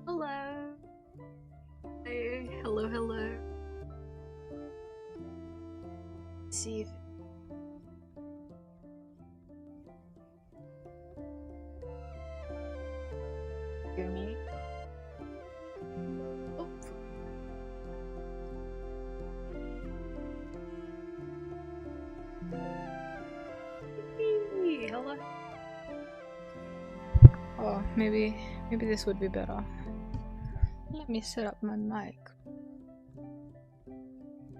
Hello. Hey, hello, hello. Let's see if you hear me. Oh. Hey, hello. Oh, maybe this would be better. Let me set up my mic.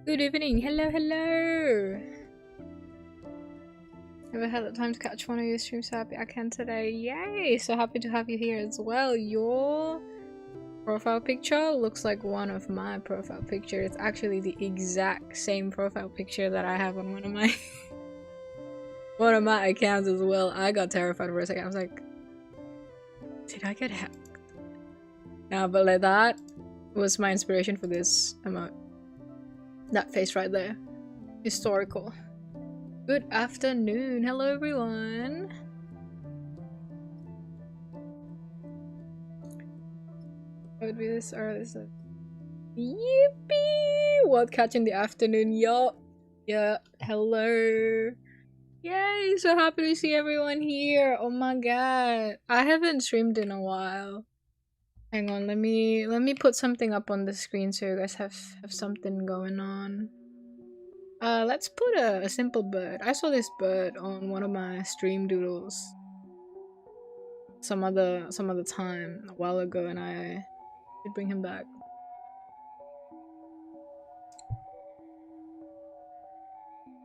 Good evening. Hello, hello. Never had the time to catch one of your streams, so happy I can today. Yay! So happy to have you here as well. Your profile picture looks like one of my profile pictures. It's actually the exact same profile picture that I have on one of my one of my accounts as well. I got terrified for a second. I was like, did I get hacked? Nah, but like that was my inspiration for this emote. That face right there. Historical. Good afternoon. Hello everyone. What would be this or this? Yippee! What catching the afternoon? Yup. Yeah. Hello. Yay! So happy to see everyone here. Oh my god. I haven't streamed in a while. Hang on, let me put something up on the screen so you guys have something going on. Let's put a simple bird. I saw this bird on one of my stream doodles some other time a while ago, and I should bring him back.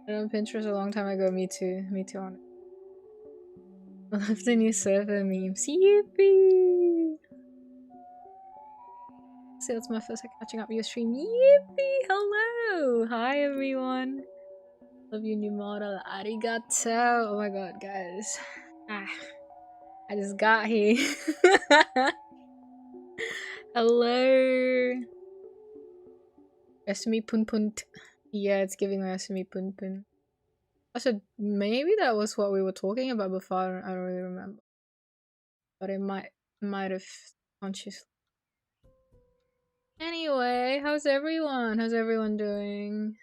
On Pinterest a long time ago. Me too on it. I love the new server memes. Yippee! So it's my first time catching up with your stream. Yippee! Hello! Hi everyone! Love your new model. Arigato! Oh my god, guys. I just got here. Hello. Esme pun pun. Yeah, it's giving me Esme pun pun. I said maybe that was what we were talking about before. I don't really remember, but it might have consciously. Anyway, how's everyone? How's everyone doing?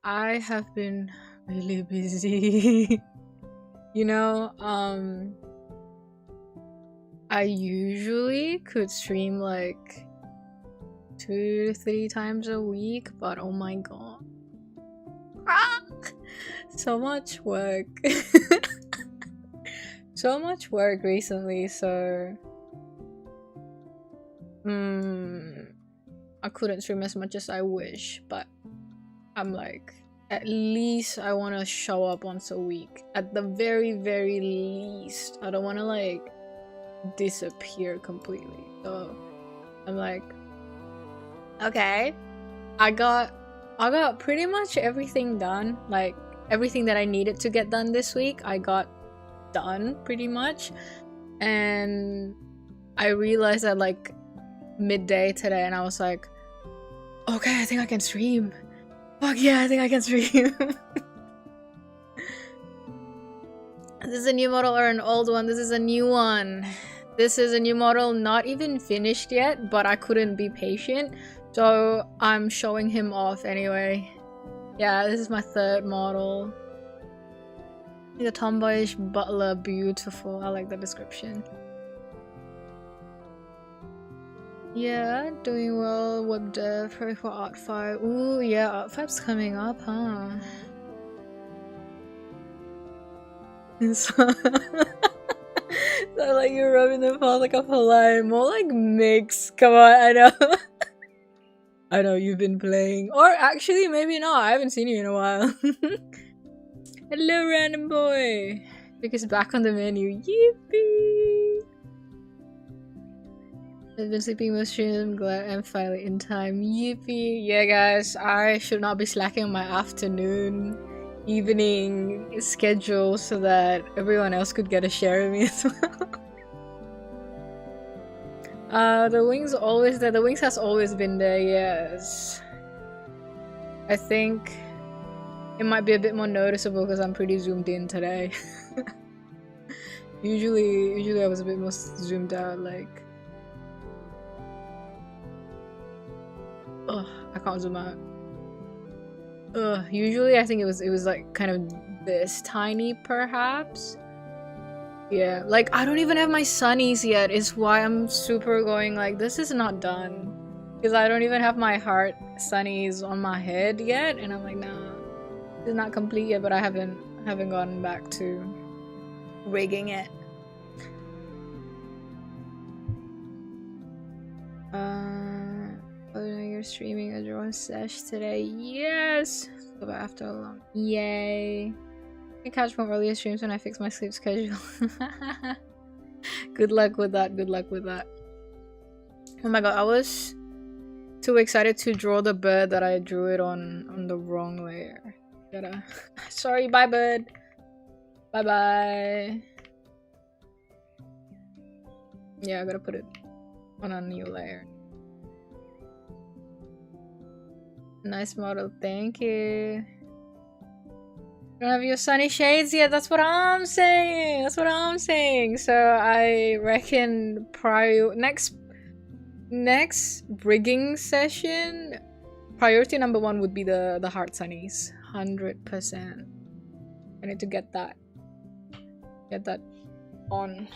I have been really busy. You know, I usually could stream like 2 to 3 times a week, but oh my god. So much work. So much work recently, so I couldn't stream as much as I wish, but I'm like, at least I want to show up once a week. At the very, very least. I don't want to like disappear completely. So I'm like, okay, I got pretty much everything done. Like everything that I needed to get done this week, I got done pretty much. And I realized at like midday today, and I was like, okay, I think I can stream. Fuck yeah, I think I can stream. This is a new model or an old one? This is a new one. This is a new model, not even finished yet, but I couldn't be patient, so I'm showing him off anyway. Yeah, this is my 3rd model. The tomboyish butler, beautiful. I like the description. Yeah, doing well. Web dev, ready for Art 5. Ooh, yeah, Art 5's coming up, huh? So like you're rubbing the paws like a fly, more like mix. Come on, I know. I know you've been playing. Or actually, maybe not. I haven't seen you in a while. Hello, random boy. Because back on the menu. Yippee! I've been sleeping with streams. I'm glad I'm finally in time. Yippee! Yeah, guys, I should not be slacking on my afternoon, evening schedule so that everyone else could get a share of me as well. The wings always there. The wings has always been there, yes. I think it might be a bit more noticeable because I'm pretty zoomed in today. Usually I was a bit more zoomed out, like. Ugh, I can't zoom out. Ugh, usually I think it was like kind of this tiny, perhaps. Yeah, like I don't even have my sunnies yet, is why I'm super going like, this is not done. Because I don't even have my heart sunnies on my head yet, and I'm like, nah, it's not complete yet, but I haven't gotten back to rigging it. Oh no, you're streaming a draw sesh today. Yes! So after a long yay. I can catch more earlier streams when I fix my sleep schedule. Good luck with that, good luck with that. Oh my god, I was too excited to draw the bird that I drew it on the wrong layer. Gotta sorry, bye bird. Bye bye. Yeah, I gotta put it on a new layer. Nice model, thank you. Don't have your sunny shades yet, that's what I'm saying. That's what I'm saying. So I reckon next rigging session, priority number 1 would be the heart sunnies. 100%. I need to get that on.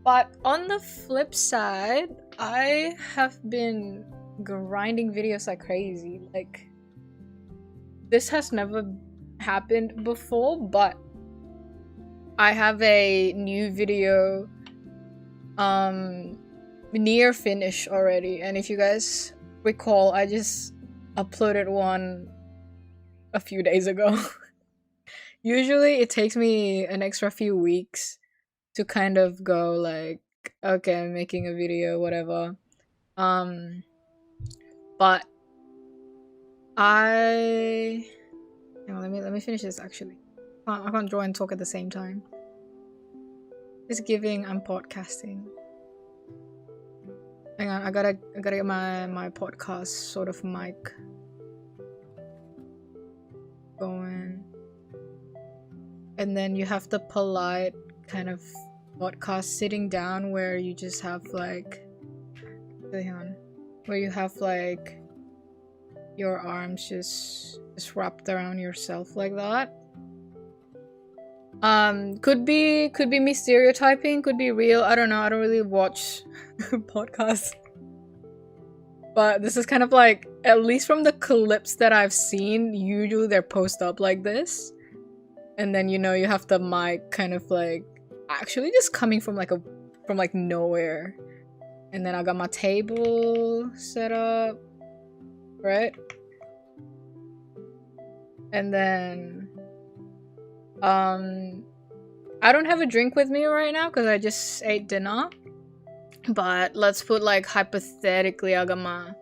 But on the flip side, I have been grinding videos like crazy. Like, this has never happened before, but I have a new video near finish already, and if you guys recall, I just uploaded one a few days ago. Usually it takes me an extra few weeks to kind of go like, okay, I'm making a video, whatever. But let me finish this actually. I can't draw and talk at the same time. It's giving I'm podcasting. Hang on, I gotta get my podcast sort of mic going. And then you have the polite kind of podcast sitting down where you just have like, hang on, where you have like your arms just wrapped around yourself like that. Could be me stereotyping, could be real. I don't know. I don't really watch podcasts. But this is kind of like, at least from the clips that I've seen, usually they're posted up like this. And then, you know, you have the mic kind of like actually just coming from like nowhere. And then I got my table set up, right? And then I don't have a drink with me right now because I just ate dinner. But let's put like hypothetically, I got my,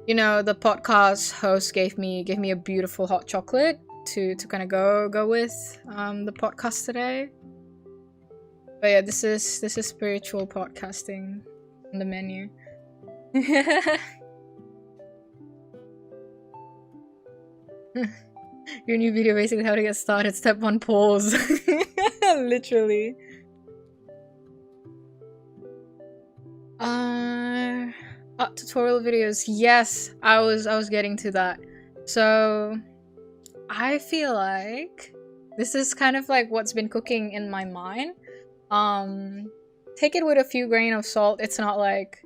you know, the podcast host gave me a beautiful hot chocolate to kind of go with the podcast today. But yeah, this is spiritual podcasting on the menu. Your new video basically how to get started. Step 1, pause. Literally. Tutorial videos. Yes, I was getting to that. So I feel like this is kind of like what's been cooking in my mind. Take it with a few grains of salt. It's not like,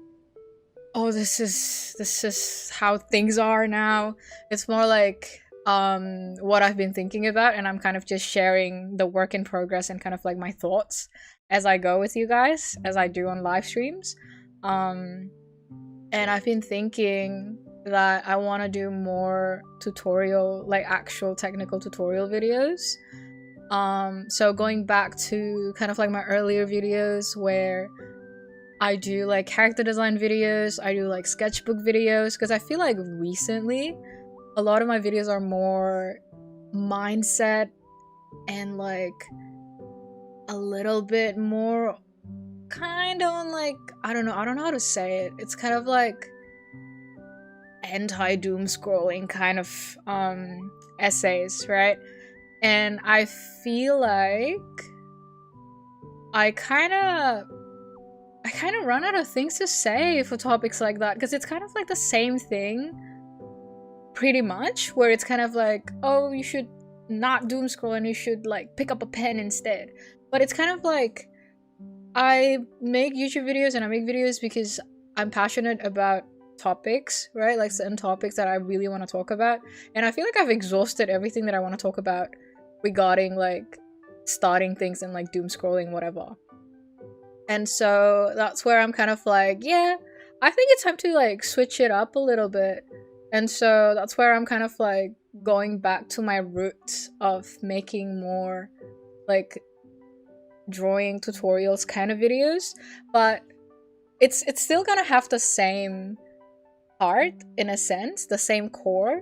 oh, this is how things are now. It's more like what I've been thinking about, and I'm kind of just sharing the work in progress and kind of like my thoughts as I go with you guys, as I do on live streams. And I've been thinking that I want to do more tutorial, like actual technical tutorial videos. So going back to kind of like my earlier videos where I do like character design videos, I do like sketchbook videos, because I feel like recently a lot of my videos are more mindset and like a little bit more kind of on like, I don't know how to say it. It's kind of like anti-doom scrolling kind of essays, right? And I feel like I kind of run out of things to say for topics like that, because it's kind of like the same thing pretty much, where it's kind of like, oh, you should not doom scroll and you should like pick up a pen instead. But it's kind of like, I make YouTube videos and I make videos because I'm passionate about topics, right? Like certain topics that I really want to talk about. And I feel like I've exhausted everything that I want to talk about regarding like starting things and like doom scrolling, whatever. And so that's where I'm kind of like, yeah, I think it's time to like switch it up a little bit. And so that's where I'm kind of like going back to my roots of making more like drawing tutorials kind of videos, but it's still gonna have the same heart in a sense, the same core,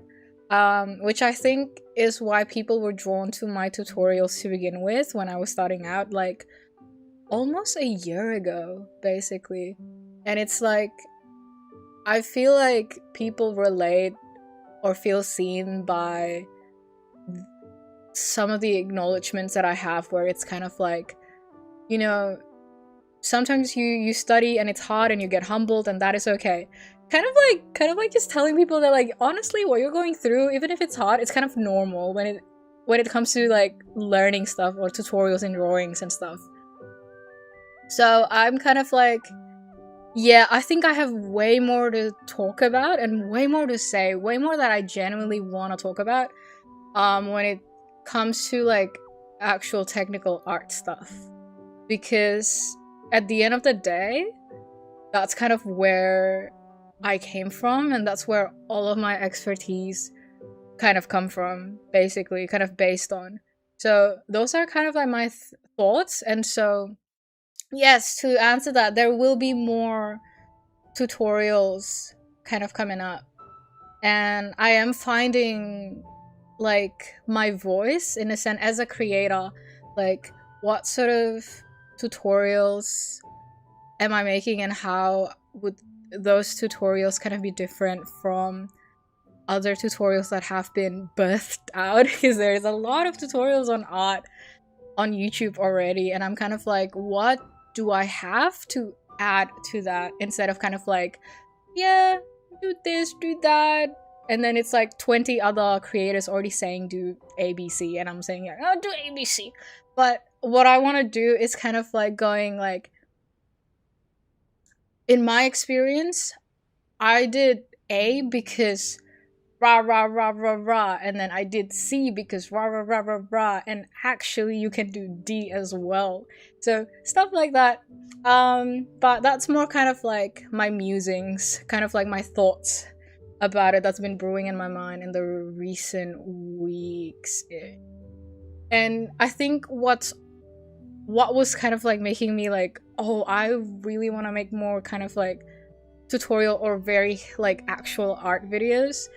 which I think is why people were drawn to my tutorials to begin with when I was starting out, like almost a year ago basically. And it's like, I feel like people relate or feel seen by some of the acknowledgements that I have, where it's kind of like, you know, sometimes you study and it's hard and you get humbled, and that is okay. Kind of like just telling people that like, honestly, what you're going through, even if it's hard, it's kind of normal when it comes to like learning stuff or tutorials and drawings and stuff. So I'm kind of like, yeah, I think I have way more to talk about and way more to say, way more that I genuinely want to talk about when it comes to like actual technical art stuff. Because at the end of the day, that's kind of where I came from, and that's where all of my expertise kind of come from, basically, kind of based on. So those are kind of like my thoughts. And so yes, to answer that, there will be more tutorials kind of coming up. And I am finding like my voice in a sense as a creator, like what sort of tutorials am I making and how would those tutorials kind of be different from other tutorials that have been birthed out, because there's a lot of tutorials on art on YouTube already, and I'm kind of like, what do I have to add to that, instead of kind of like, yeah, do this, do that, and then it's like 20 other creators already saying do ABC, and I'm saying, yeah, oh, do ABC. But what I want to do is kind of like going like, in my experience, I did A because rah rah rah rah rah, and then I did C because rah rah rah rah rah, and actually you can do D as well. So stuff like that. But that's more kind of like my musings, kind of like my thoughts about it that's been brewing in my mind in the recent weeks. And I think what was kind of like making me like, oh, I really want to make more kind of like tutorial or very like actual art videos,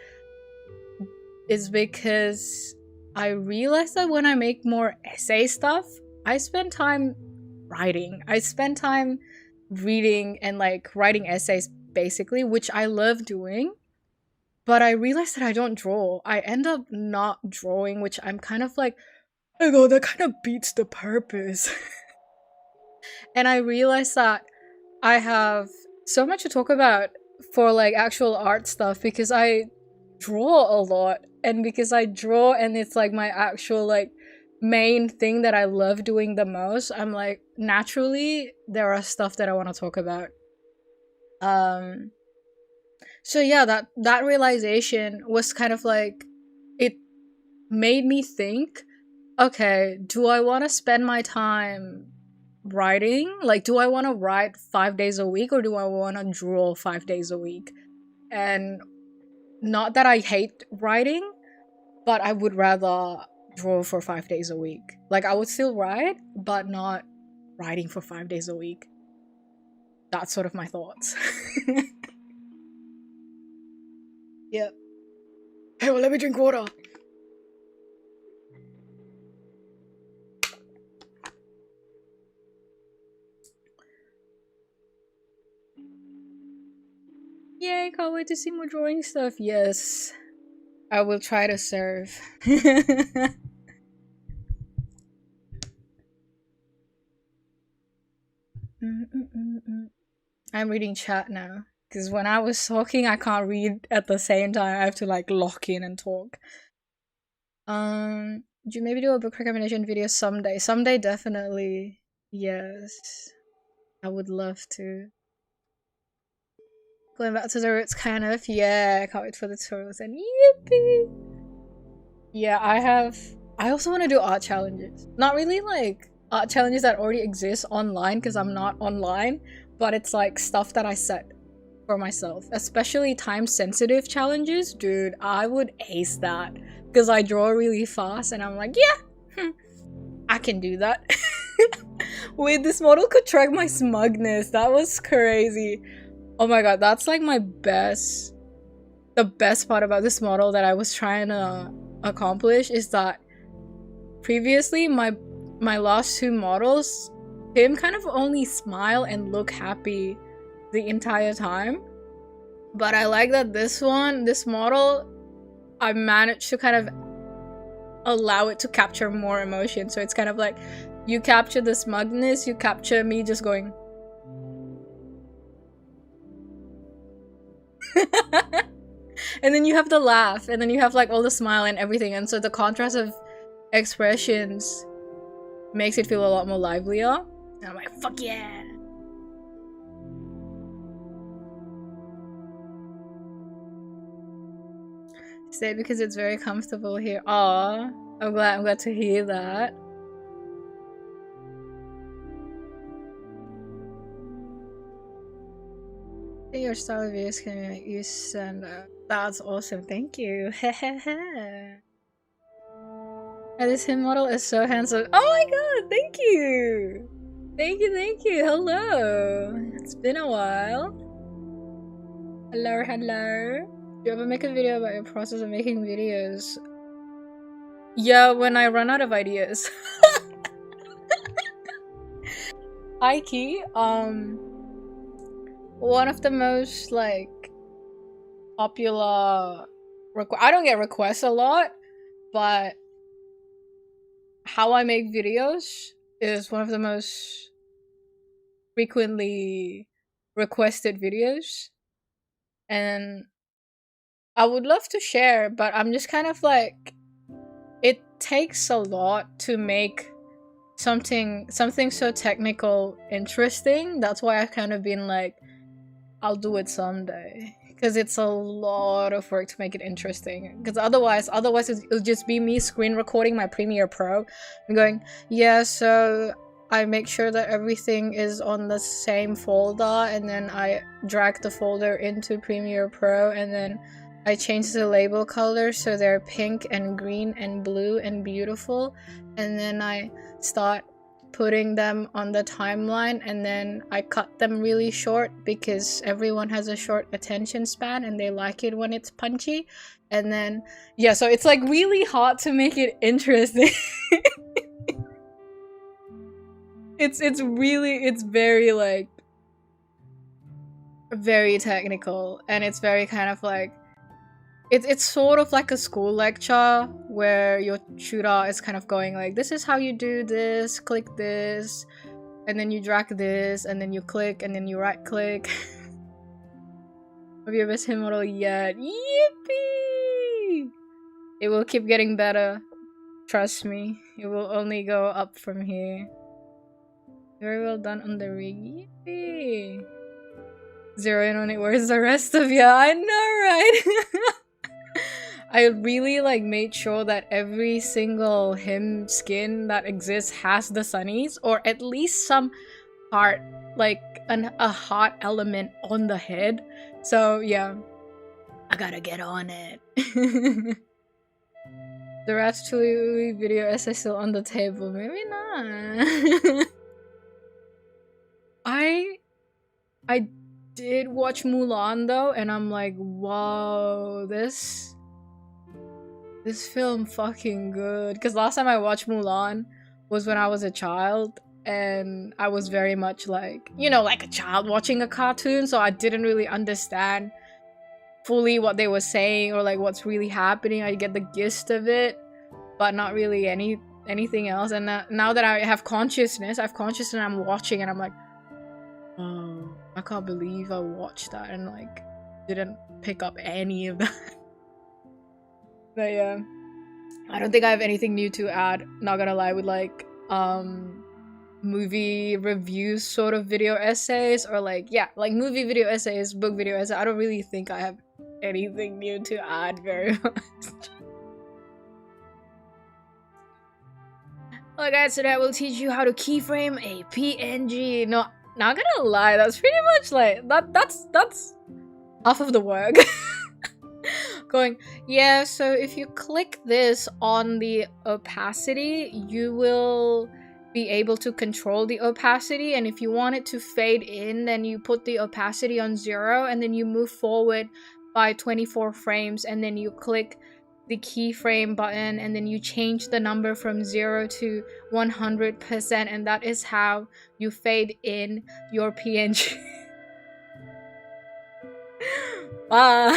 is because I realized that when I make more essay stuff, I spend time writing. I spend time reading and like writing essays basically, which I love doing. But I realized that I don't draw. I end up not drawing, which I'm kind of like, oh god, that kind of beats the purpose. And I realized that I have so much to talk about for like actual art stuff, because I draw a lot, and because I draw and it's like my actual like main thing that I love doing the most, I'm like, naturally there are stuff that I want to talk about. So yeah, that realization was kind of like, it made me think, okay, do I want to spend my time writing? Like, do I want to write 5 days a week, or do I want to draw 5 days a week? And not that I hate writing, but I would rather draw for 5 days a week. Like, I would still write, but not writing for 5 days a week. That's sort of my thoughts. Yep. Hey, well, let me drink water. Yay, can't wait to see more drawing stuff. Yes, I will try to serve. I'm reading chat now, because when I was talking, I can't read at the same time. I have to like lock in and talk. Do you maybe do a book recommendation video someday? Someday, definitely. Yes, I would love to. Going back to the roots, kind of. Yeah, I can't wait for the tutorials and yippee! Yeah, I also want to do art challenges. Not really like art challenges that already exist online, because I'm not online, but it's like stuff that I set for myself. Especially time-sensitive challenges. Dude, I would ace that, because I draw really fast and I'm like, yeah, I can do that. Wait, this model could track my smugness. That was crazy. Oh my god, that's like the best part about this model that I was trying to accomplish, is that previously my last two models, him kind of only smile and look happy the entire time. But I like that this model, I managed to kind of allow it to capture more emotion. So it's kind of like, you capture the smugness, you capture me just going and then you have the laugh, and then you have like all the smile and everything, and so the contrast of expressions makes it feel a lot more livelier. And I'm like, fuck yeah. Stay because it's very comfortable here. Aw, I'm glad to hear that. Your style of videos can make you stand out. That's awesome, thank you. And this him model is so handsome. Oh my god, thank you! Thank you, hello! It's been a while. Hello. Do you ever make a video about your process of making videos? Yeah, when I run out of ideas. High key, one of the most like popular I don't get requests a lot, but how I make videos is one of the most frequently requested videos, and I would love to share, but I'm just kind of like, it takes a lot to make something so technical interesting. That's why I've kind of been like, I'll do it someday, because it's a lot of work to make it interesting. Because otherwise it'll just be me screen recording my Premiere Pro and going, yeah, so I make sure that everything is on the same folder, and then I drag the folder into Premiere Pro, and then I change the label colors so they're pink and green and blue and beautiful, and then I start putting them on the timeline, and then I cut them really short because everyone has a short attention span and they like it when it's punchy. And then yeah, so it's like really hard to make it interesting. it's very like very technical, and it's very kind of like, it's sort of like a school lecture where your tutor is kind of going like, this is how you do this, click this, and then you drag this, and then you click, and then you right click. Have you ever seen model yet? Yippee! It will keep getting better. Trust me. It will only go up from here. Very well done on the rig. Yippee! Zeroing on it. Where's the rest of ya? I know, right? I really like made sure that every single him skin that exists has the sunnies, or at least some heart, like a heart element on the head. So yeah, I gotta get on it. The Ratatouille video essay still on the table? Maybe not. I did watch Mulan though, and I'm like, wow, this film fucking good. Because last time I watched Mulan was when I was a child, and I was very much like, you know, like a child watching a cartoon, so I didn't really understand fully what they were saying or like what's really happening. I get the gist of it, but not really anything else. And now that I have consciousness, and I'm watching, and I'm like, oh, I can't believe I watched that and like didn't pick up any of that. But yeah, I don't think I have anything new to add, not gonna lie, with like movie reviews sort of video essays, or like, yeah, like movie video essays, book video essays. I don't really think I have anything new to add very much. Well guys, today I will teach you how to keyframe a PNG. No, not gonna lie, that's pretty much like that's half of the work. Going, yeah, so if you click this on the opacity, you will be able to control the opacity, and if you want it to fade in, then you put the opacity on 0, and then you move forward by 24 frames, and then you click the keyframe button, and then you change the number from 0 to 100%, and that is how you fade in your PNG. Wow.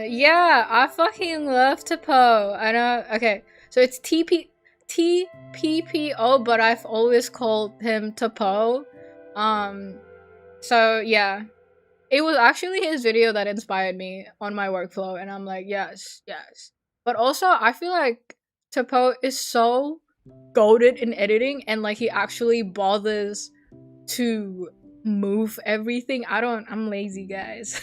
Yeah, I fucking love Topo. I know. Okay, so it's TPPO, but I've always called him Topo. So yeah, it was actually his video that inspired me on my workflow, and I'm like, yes. But also, I feel like Topo is so goated in editing, and like he actually bothers to move everything. I'm lazy, guys.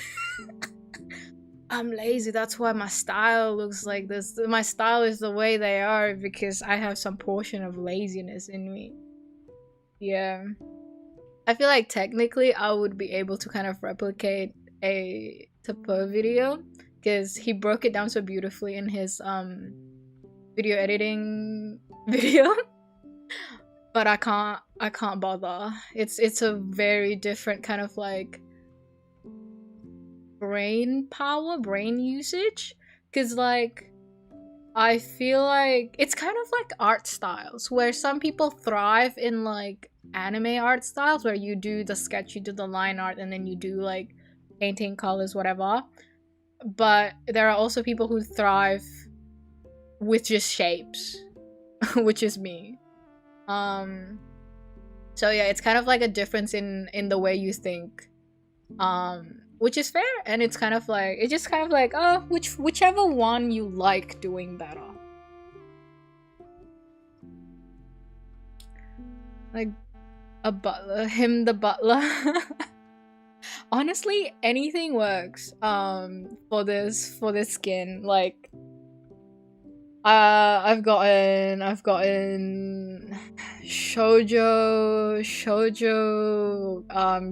I'm lazy. That's why my style looks like this. My style is the way they are because I have some portion of laziness in me. Yeah. I feel like technically I would be able to kind of replicate a Topo video because he broke it down so beautifully in his video editing video. But I can't bother. It's a very different kind of like brain usage, because like I feel like it's kind of like art styles where some people thrive in like anime art styles where you do the sketch, you do the line art, and then you do like painting, colors, whatever. But there are also people who thrive with just shapes, which is me. So yeah, it's kind of like a difference in the way you think. Which is fair, and it's kind of like oh, whichever one you like doing better. Like a butler, him the butler. Honestly, anything works for this skin. Like I've gotten shoujo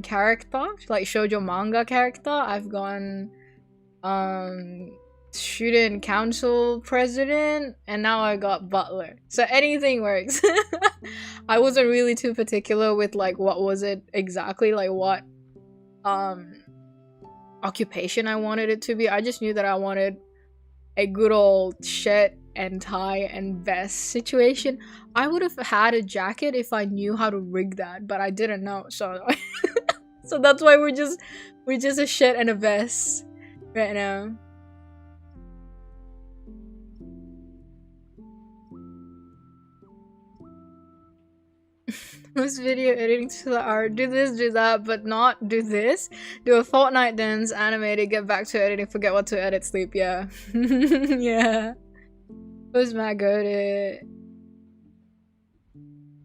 character, like shoujo manga character. I've gotten student council president, and now I got butler. So anything works. I wasn't really too particular with like what was it exactly, like what occupation I wanted it to be. I just knew that I wanted a good old shirt and tie and vest situation. I would have had a jacket if I knew how to rig that, but I didn't know, so so that's why we're just a shirt and a vest right now. This video editing to the art. Do this, do that, but not do this. Do a fortnight dance, animate it, get back to editing, forget what to edit, sleep, yeah. Yeah. Who's my go-to?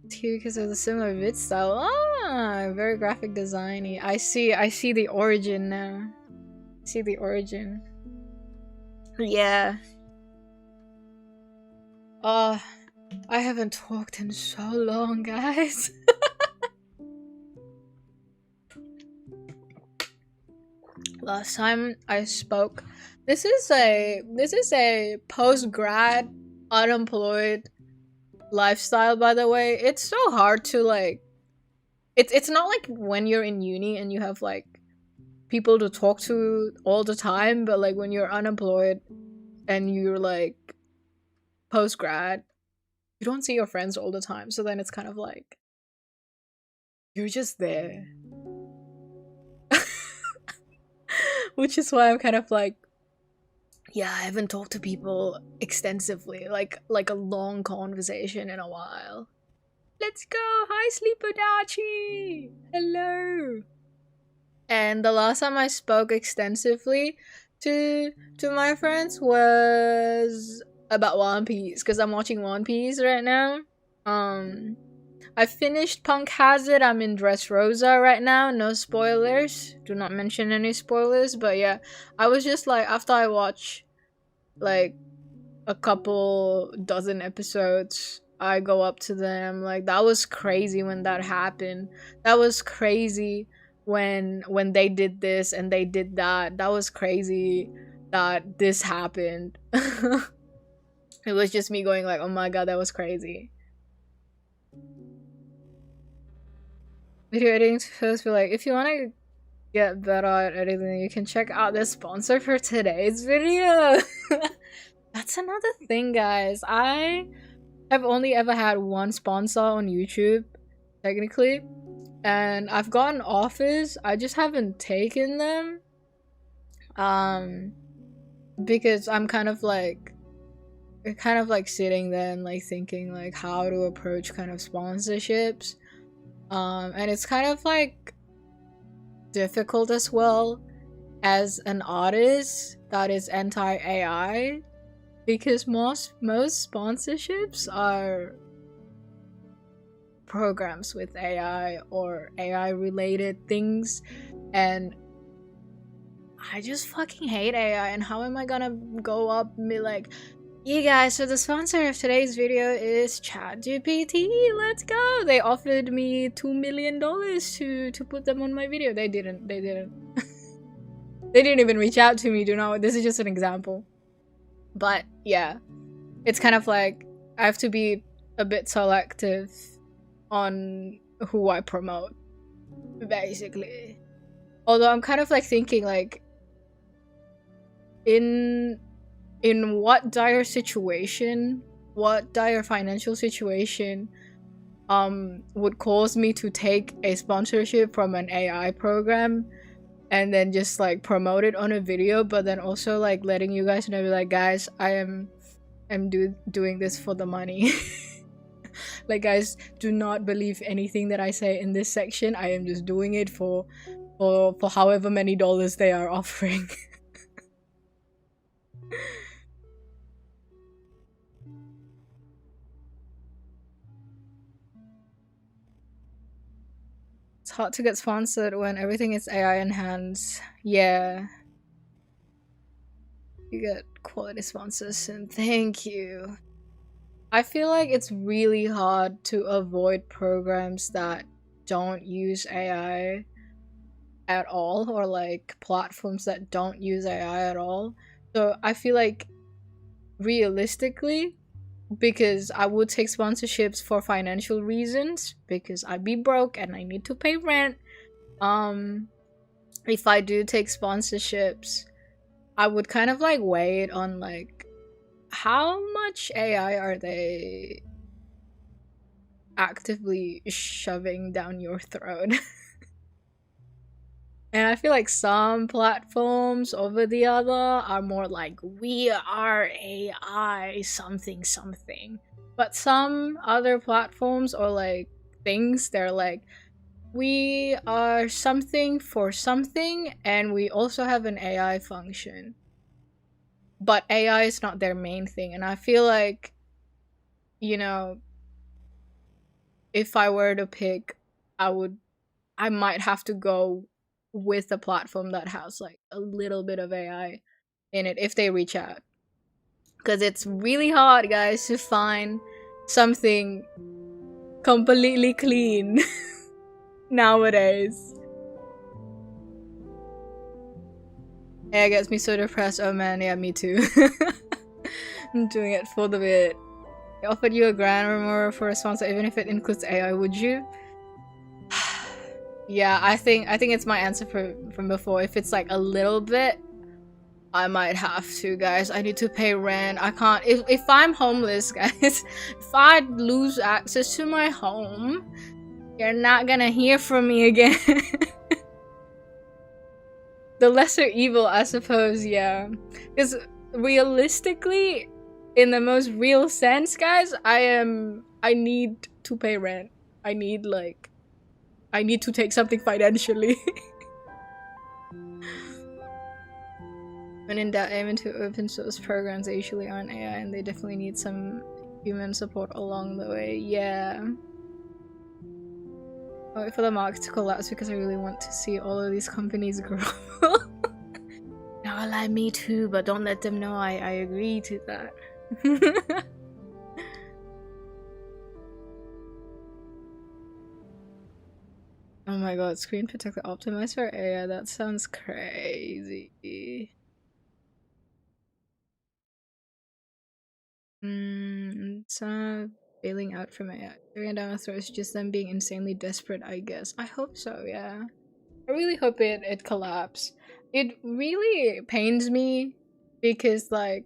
Because of the similar vid style. Ah, very graphic designy. I see the origin now. See the origin. Yeah. Oh, I haven't talked in so long, guys. Last time I spoke, this is a post-grad unemployed lifestyle, by the way. It's so hard to like it's not like when you're in uni and you have like people to talk to all the time, but like when you're unemployed and you're like post-grad, you don't see your friends all the time, so then it's kind of like you're just there. Which is why I'm kind of like, yeah, I haven't talked to people extensively, like a long conversation in a while. Let's go! Hi, Sleepodachi! Hello! And the last time I spoke extensively to my friends was about One Piece, because I'm watching One Piece right now. I finished Punk Hazard. I'm in Dressrosa right now. No spoilers. Do not mention any spoilers. But yeah, I was just like, after I watch like a couple dozen episodes, I go up to them. Like, that was crazy when that happened. That was crazy when they did this and they did that. That was crazy that this happened. It was just me going like, oh my god, that was crazy. Video editing tutorials be like, if you want to get better at editing, you can check out the sponsor for today's video. That's another thing, guys. I have only ever had one sponsor on YouTube, technically, and I've gotten offers. I just haven't taken them, because I'm kind of like sitting there and like thinking like how to approach kind of sponsorships, and it's kind of like difficult as well as an artist that is anti-AI, because most sponsorships are programs with AI or AI related things, and I just fucking hate AI. And how am I gonna go up and be like, yeah guys, so the sponsor of today's video is ChatGPT, let's go! They offered me $2 million to put them on my video. They didn't. They didn't even reach out to me, this is just an example. But yeah, it's kind of like I have to be a bit selective on who I promote, basically. Although I'm kind of like thinking like in in what dire situation, what dire financial situation would cause me to take a sponsorship from an AI program and then just like promote it on a video, but then also like letting you guys know, like, guys, I am doing this for the money. Like, guys, do not believe anything that I say in this section. I am just doing it for however many dollars they are offering. It's hard to get sponsored when everything is AI enhanced. Yeah, you get quality sponsors, and thank you. I feel like it's really hard to avoid programs that don't use AI at all, or like platforms that don't use AI at all. So I feel like realistically, because I would take sponsorships for financial reasons, because I'd be broke and I need to pay rent. If I do take sponsorships, I would kind of like weigh it on like how much AI are they actively shoving down your throat. And I feel like some platforms over the other are more like, we are AI something something. But some other platforms or like things, they're like, we are something for something, and we also have an AI function. But AI is not their main thing. And I feel like, you know, if I were to pick, I might have to go with a platform that has like a little bit of AI in it if they reach out. Because it's really hard, guys, to find something completely clean nowadays. Yeah, it gets me so depressed. Oh man, yeah, me too. I'm doing it for the bit. I offered you a grand or more for a sponsor, even if it includes AI, would you? Yeah, I think it's my answer from before. If it's like a little bit, I might have to, guys. I need to pay rent. I can't. If I'm homeless, guys, if I lose access to my home, you're not gonna hear from me again. The lesser evil, I suppose, yeah. Because realistically, in the most real sense, guys, I need to pay rent. I need, like, I need to take something financially. When in doubt, aim into open source programs. They usually aren't AI, and they definitely need some human support along the way. Yeah. I'll wait for the market to collapse because I really want to see all of these companies grow. No, like me too, but don't let them know I agree to that. Oh my god, screen protector optimized for AI. That sounds crazy. It's bailing out from AI. Staring down a throat is just them being insanely desperate, I guess. I hope so, yeah. I really hope it collapses. It really pains me because, like,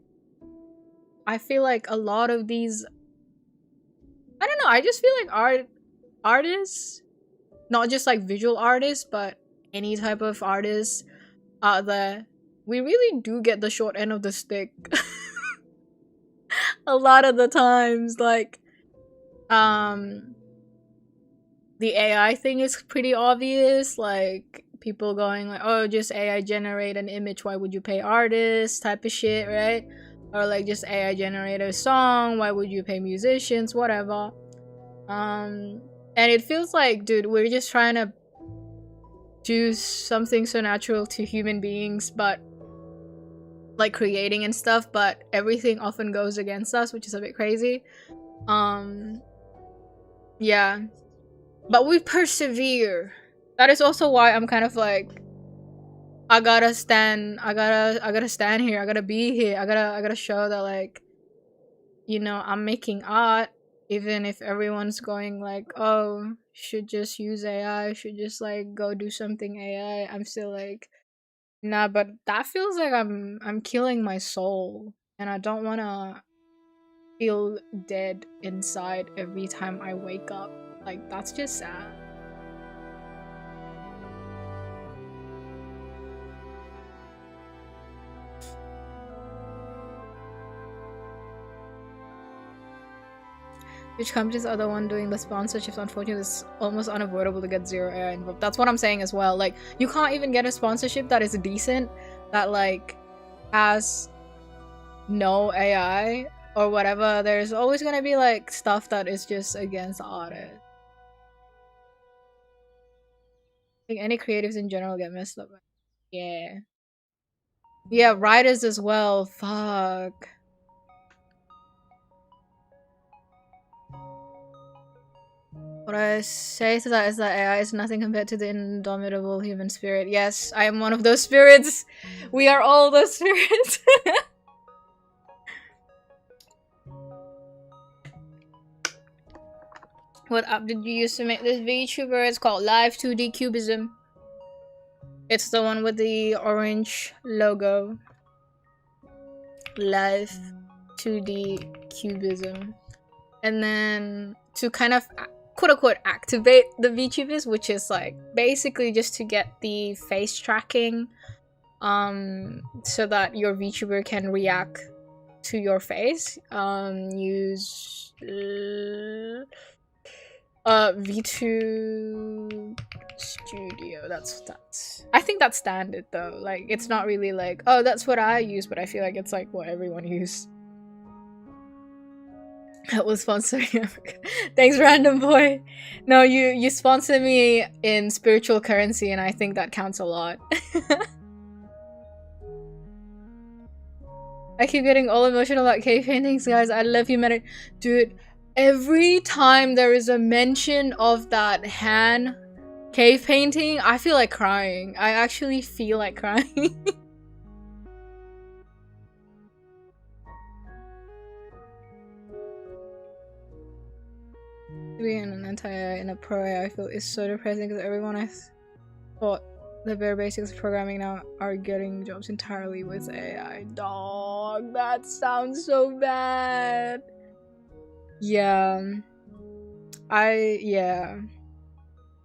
I feel like a lot of these, I don't know, I just feel like artists, not just like visual artists, but any type of artists out there, we really do get the short end of the stick. A lot of the times, like, the AI thing is pretty obvious, like people going like, oh, just AI generate an image, why would you pay artists, type of shit, right? Or like, just AI generate a song, why would you pay musicians, whatever. And it feels like, dude, we're just trying to do something so natural to human beings, but like creating and stuff, but everything often goes against us, which is a bit crazy. Yeah, but we persevere. That is also why I'm kind of like, I gotta stand here, I gotta be here, I gotta show that, like, you know, I'm making art, even if everyone's going like, oh, should just use AI, should just like go do something AI. I'm still like, nah, but that feels like I'm killing my soul. And I don't want to feel dead inside every time I wake up. Like, that's just sad. Which companies are the one doing the sponsorships? Unfortunately, it's almost unavoidable to get zero AI involved. That's what I'm saying as well. Like, you can't even get a sponsorship that is decent, that like has no AI or whatever. There's always gonna be like stuff that is just against artists. I think any creatives in general get messed up. Yeah. Yeah, writers as well. Fuck. What I say to that is that AI is nothing compared to the indomitable human spirit. Yes, I am one of those spirits. We are all those spirits. What app did you use to make this VTuber? It's called Live 2D Cubism. It's the one with the orange logo. Live 2D Cubism. And then to kind of quote-unquote activate the VTubers, which is like basically just to get the face tracking so that your VTuber can react to your face. Use V2 Studio. That's I think that's standard though. Like, it's not really like, oh, that's what I use, but I feel like it's like what everyone uses. That was sponsoring. Thanks, random boy. No, you sponsor me in spiritual currency, and I think that counts a lot. I keep getting all emotional about cave paintings, guys. I love humanity. Dude, every time there is a mention of that Han cave painting, I feel like crying. I actually feel like crying. Being an anti-AI and a pro-AI, I feel is so depressing because everyone I thought the bare basics of programming now are getting jobs entirely with AI. Dog, that sounds so bad. Yeah. Yeah.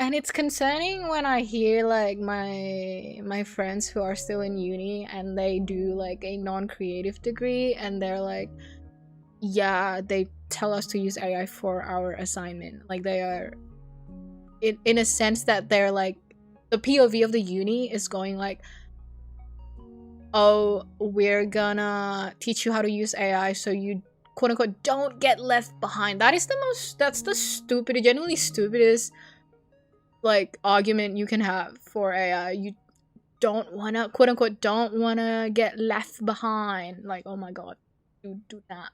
And it's concerning when I hear like my friends who are still in uni and they do like a non-creative degree and they're like, yeah, they tell us to use AI for our assignment. Like, they are in a sense that they're like, the POV of the uni is going like, oh, we're gonna teach you how to use AI so you quote unquote don't get left behind. That's the stupidest, genuinely stupidest like argument you can have for AI. You don't wanna quote unquote don't wanna get left behind. Like, oh my god, do that.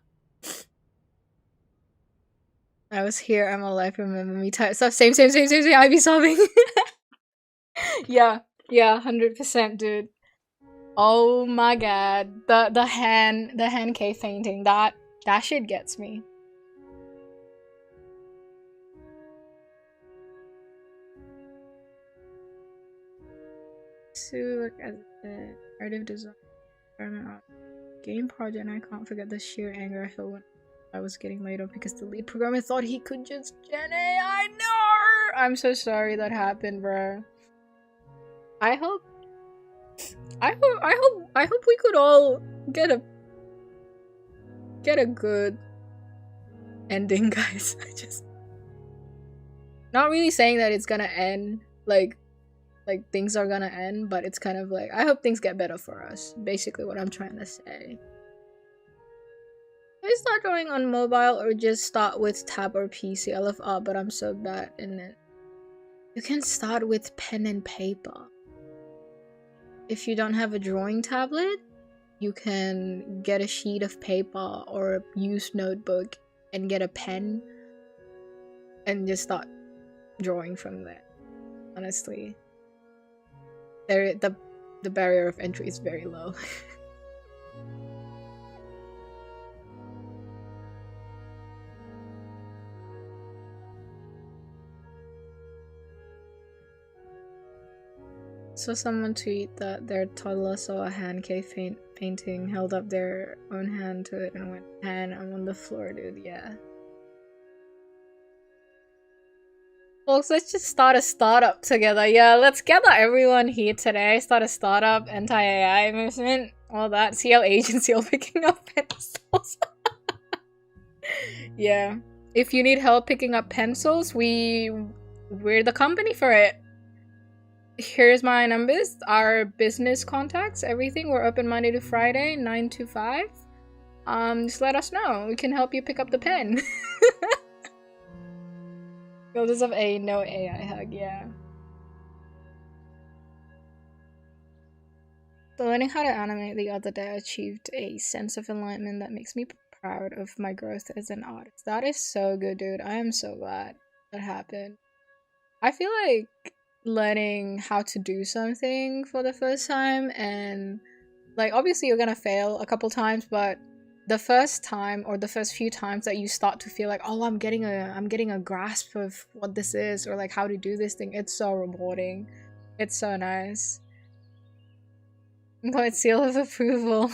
I was here, I'm alive, remember me type stuff. Same, I be sobbing. Yeah, 100%, dude. Oh my god. The hand cave fainting, that shit gets me. So look at the creative design game project, and I can't forget the sheer anger I felt when I was getting laid off because the lead programmer thought he could just gen AI. No! I'm so sorry that happened, bro. I hope we could all get a good ending, guys. I just not really saying that it's gonna end like things are gonna end, but it's kind of like I hope things get better for us. Basically what I'm trying to say. Can we start drawing on mobile or just start with tab or PC? I love art, but I'm so bad in it. You can start with pen and paper. If you don't have a drawing tablet, you can get a sheet of paper or a used notebook and get a pen and just start drawing from there. Honestly, the barrier of entry is very low. So someone tweet that their toddler saw a hand cave painting held up their own hand to it and went, "Man, I'm on the floor, dude." Yeah. Folks, let's just start a startup together. Yeah, let's gather everyone here today. Start a startup, anti-AI movement, all that. CL agency all picking up pencils. Yeah. If you need help picking up pencils, we're the company for it. Here's my numbers, our business contacts, everything. We're open Monday to Friday, 9 to 5. Just let us know. We can help you pick up the pen. Builders of A, no AI hug, yeah. So learning how to animate the other day, I achieved a sense of enlightenment that makes me proud of my growth as an artist. That is so good, dude. I am so glad that happened. I feel like learning how to do something for the first time, and like obviously you're gonna fail a couple times, but the first time or the first few times that you start to feel like, oh, I'm getting a grasp of what this is, or like how to do this thing, it's so rewarding. It's so nice. But seal of approval.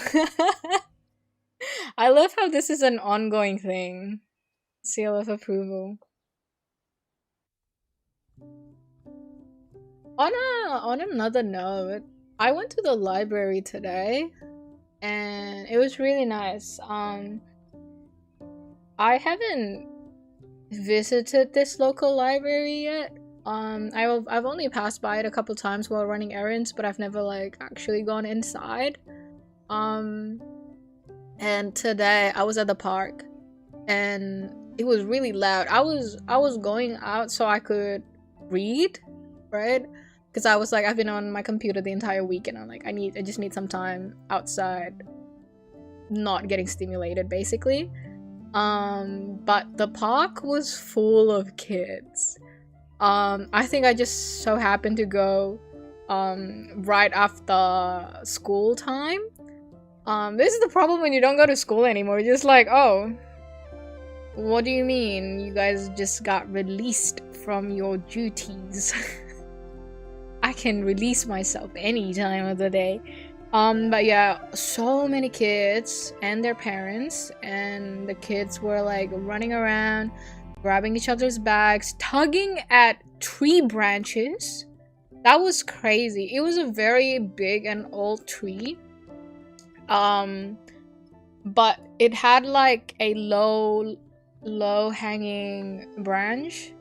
I love how this is an ongoing thing. Seal of approval. On another note, I went to the library today and it was really nice. I haven't visited this local library yet. I've only passed by it a couple times while running errands, but I've never like actually gone inside. And today I was at the park and it was really loud. I was going out so I could read, right? Because I was like, I've been on my computer the entire week and I'm like, I just need some time outside, not getting stimulated basically. But the park was full of kids. I think I just so happened to go right after school time. This is the problem when you don't go to school anymore. You're just like, oh, what do you mean? You guys just got released from your duties. I can release myself any time of the day. But yeah, so many kids and their parents, and the kids were like running around, grabbing each other's bags, tugging at tree branches. That was crazy. It was a very big and old tree. But it had like a low hanging branch.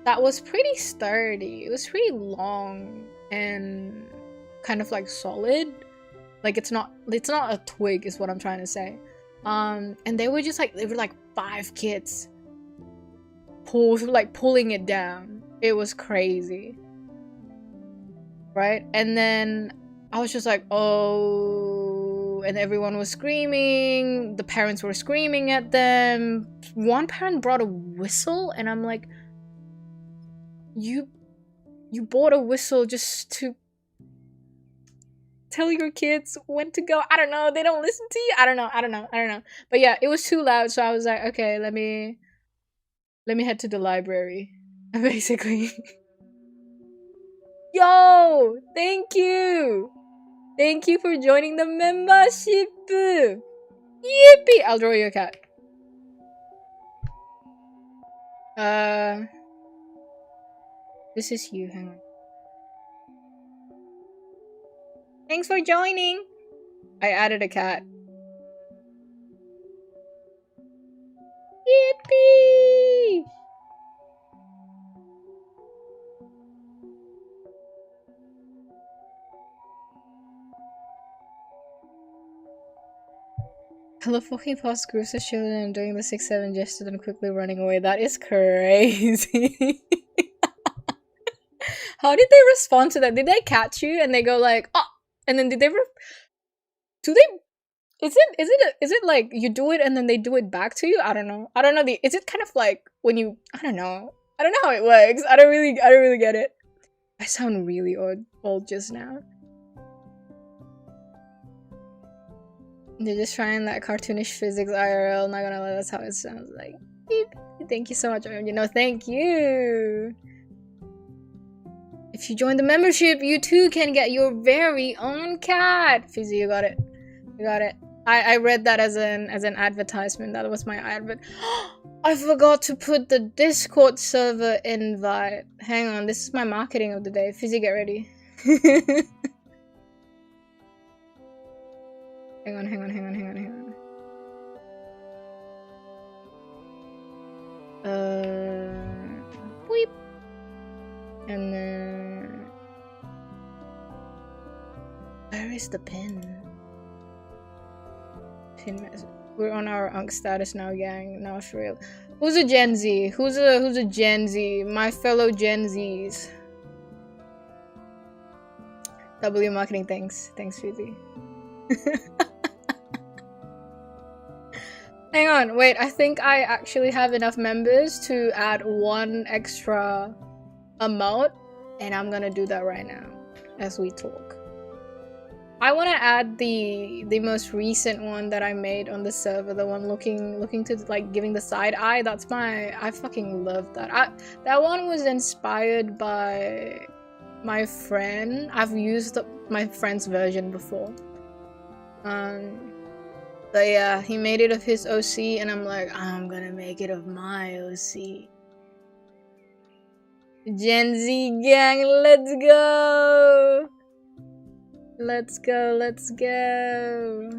That was pretty sturdy. It was pretty long and kind of like solid. Like it's not a twig is what I'm trying to say. And they were like 5 kids pulling it down. It was crazy. Right? And then I was just like, oh, and everyone was screaming. The parents were screaming at them. One parent brought a whistle and I'm like, you bought a whistle just to tell your kids when to go. I don't know. They don't listen to you. I don't know. But yeah, it was too loud. So I was like, okay, let me head to the library, basically. Yo, thank you for joining the membership. Yippee! I'll draw you a cat. This is you. Hang on. Thanks for joining. I added a cat. Yippee! Hello, fucking past groups of children and doing the 6-7 gesture and quickly running away. That is crazy. How did they respond to that? Did they catch you and they go like, oh, and then is it like you do it and then they do it back to you? I don't know. Is it kind of like when you, I don't know how it works. I don't really get it. I sound really old just now. They're just trying that cartoonish physics IRL. Not gonna lie, that's how it sounds like. Thank you so much, thank you. If you join the membership, you too can get your very own cat. Fizzy, you got it. You got it. I read that as an advertisement. That was my advert. I forgot to put the Discord server invite. Hang on, this is my marketing of the day. Fizzy, get ready. Hang on. Weep. And then... Where is the pin? Pin message. We're on our Unk status now, gang. Now it's real. Who's a Gen Z? Who's a Gen Z? My fellow Gen Zs. W marketing, thanks. Thanks, Fizzy. Hang on, wait, I think I actually have enough members to add one extra emote, and I'm gonna do that right now as we talk. I want to add the most recent one that I made on the server, the one looking to like giving the side eye. That's I fucking love that. That one was inspired by my friend. I've used my friend's version before. But yeah, he made it of his OC, and I'm like, I'm gonna make it of my OC. Gen Z gang, let's go! Let's go, let's go!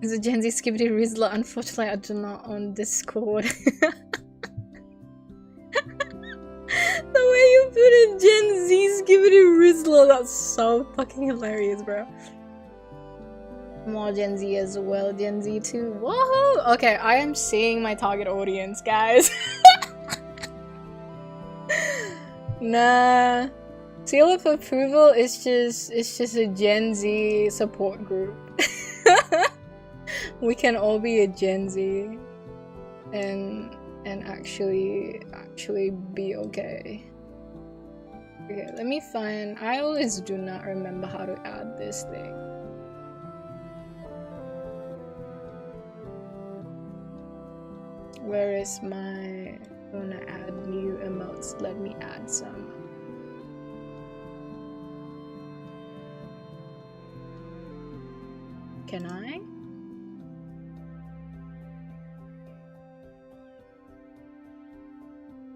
It's a Gen Z Skibbity Rizzler. Unfortunately, I do not own Discord. The way you put it, Gen Z Skibbity Rizzler, that's so fucking hilarious, bro. More Gen Z as well, Gen Z too. Woohoo! Okay, I am seeing my target audience, guys. Nah. Seal of approval is just a Gen Z support group. We can all be a Gen Z and actually be okay. Okay, let me find. I always do not remember how to add this thing. Where is my... I wanna add new emotes. Let me add some. Can I?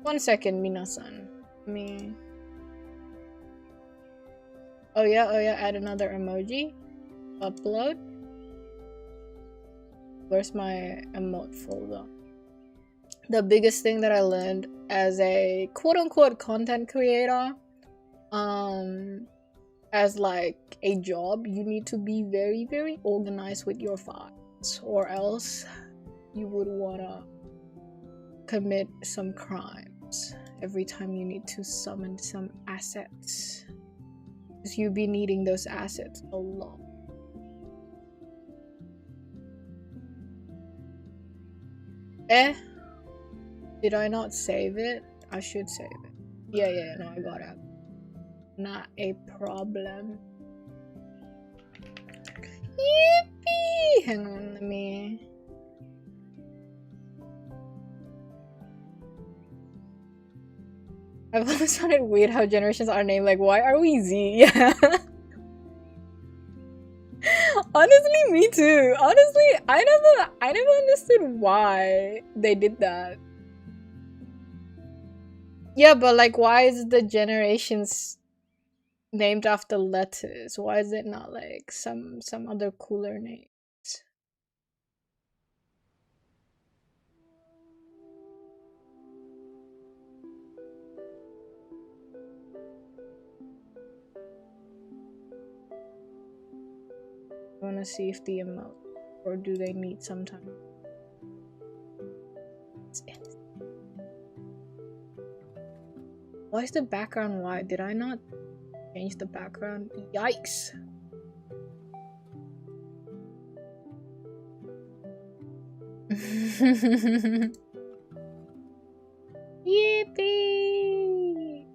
One second, minasan. Me. Oh yeah, add another emoji. Upload. Where's my emote folder? The biggest thing that I learned as a quote-unquote content creator, as like a job, you need to be very, very organized with your files, or else you would wanna commit some crimes every time you need to summon some assets, because you'll be needing those assets a lot. Did I not save it? I should save it. Yeah, no, I got it. Not a problem. Yippee! Hang on, let me... I've always found it weird how generations are named. Like, why are we Z? Yeah. Honestly, me too. Honestly, I never understood why they did that. Yeah, but like, why is the generations named after letters? Why is it not like some other cooler names? I wanna see if the emote, or do they meet sometime? Why is the background white? Did I not change the background? Yikes! Yippee!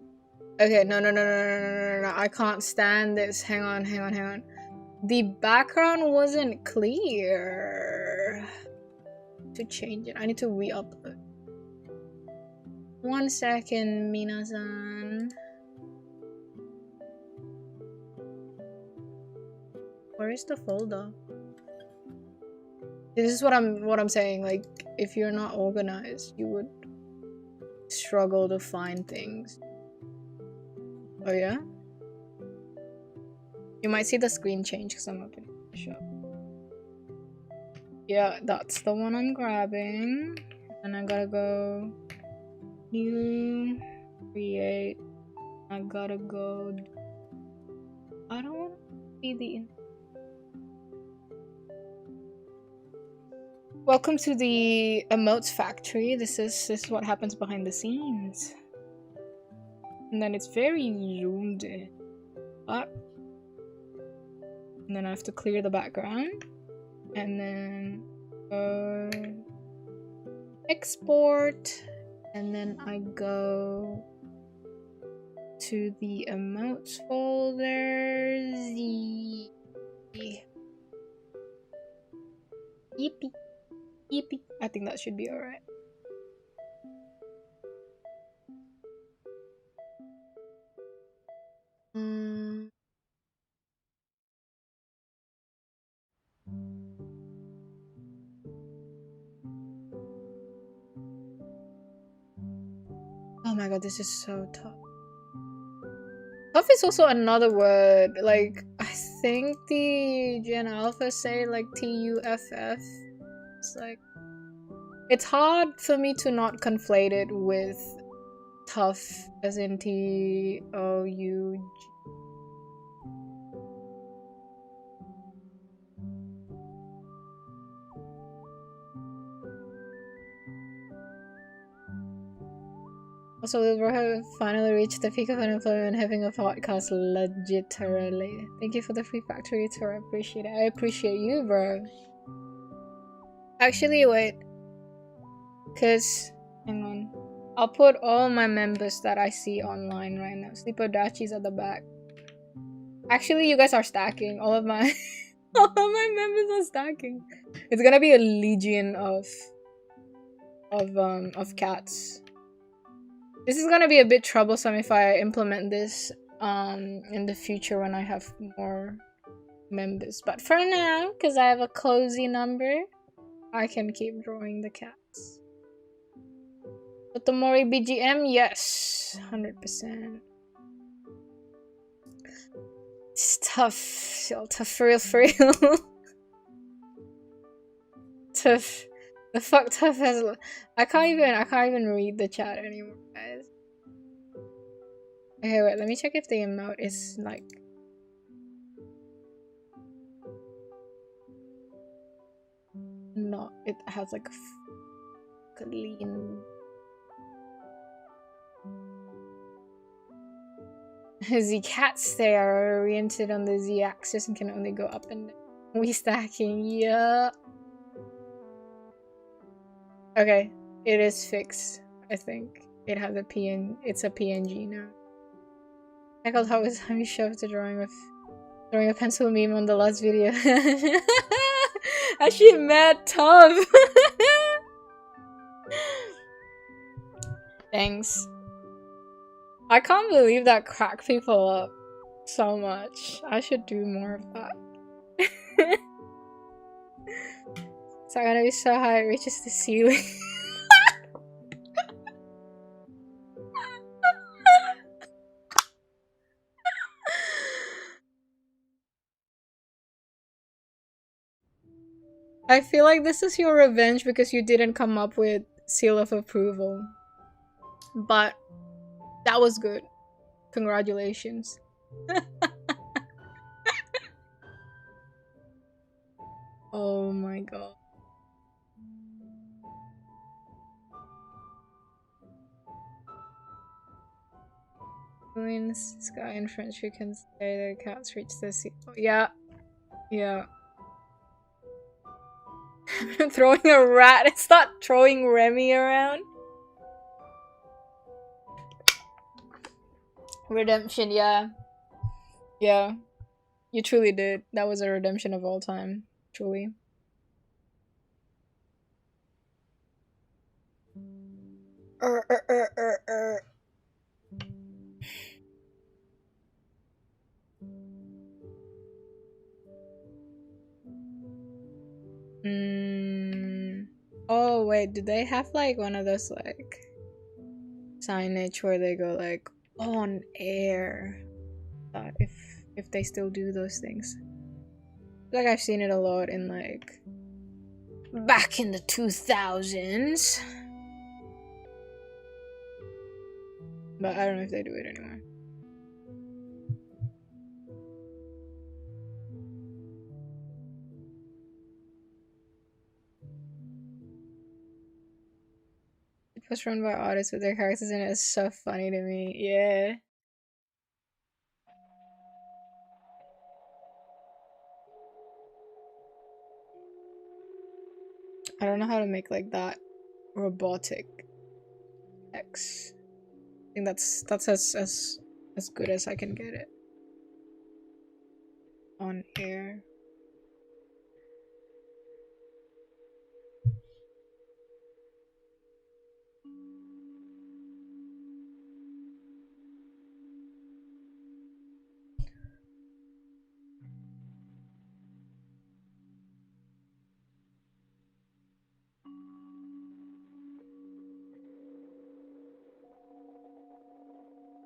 Okay, no, I can't stand this. Hang on. The background wasn't clear. To change it, I need to re-upload. 1 second, minasan. Where is the folder? This is what I'm saying. Like, if you're not organized, you would struggle to find things. Oh yeah? You might see the screen change because I'm opening the shop. Yeah, that's the one I'm grabbing. And I gotta go new, create. I gotta go. I don't want to see the. Welcome to the emotes factory. This is what happens behind the scenes. And then it's very zoomed in. Up. And then I have to clear the background. And then export. And then I go to the emotes folder. Yippee. Yippee. I think that should be alright. Oh my god, this is so tough. Tough is also another word. Like, I think the Gen Alpha say like TUFF. It's like, it's hard for me to not conflate it with tough as in TOUG. Also, we have finally reached the peak of unemployment having a podcast, literally. Thank you for the free factory tour, I appreciate it. I appreciate you, bro. Actually, wait. Cause, hang on. I'll put all my members that I see online right now. Sleepodachi's at the back. Actually, you guys are stacking. All of my members are stacking. It's gonna be a legion of cats. This is gonna be a bit troublesome if I implement this in the future when I have more members. But for now, because I have a cozy number, I can keep drawing the cats. But the Mori BGM, yes, 100%. It's tough, so tough for real, for real. Tough. The fuck tough has. I can't even read the chat anymore, guys. Okay, wait. Let me check if the emote is like. No, it has like a clean. The cats they are oriented on the z-axis and can only go up and down. We stacking, yeah. Okay, it is fixed. I think it has a PN. It's a PNG now. Michael, how was time you shoved the drawing a pencil meme on the last video? Actually, mad tough. Thanks. I can't believe that cracked people up so much. I should do more of that. It's not gonna be so high it reaches the ceiling. I feel like this is your revenge because you didn't come up with seal of approval. But that was good. Congratulations. Oh my god. Means sky in French, you can say the cats reach the sea. Oh, yeah. Yeah. I'm throwing a rat. It's not throwing Remy around. Redemption, yeah. Yeah. You truly did. That was a redemption of all time. Truly. Oh wait, do they have like one of those like signage where they go like on air? If they still do those things. Like I've seen it a lot in like back in the 2000s. But I don't know if they do it anymore. It was run by artists with their characters in it. It's so funny to me. Yeah. I don't know how to make like that robotic X. I think that's as good as I can get it. On air.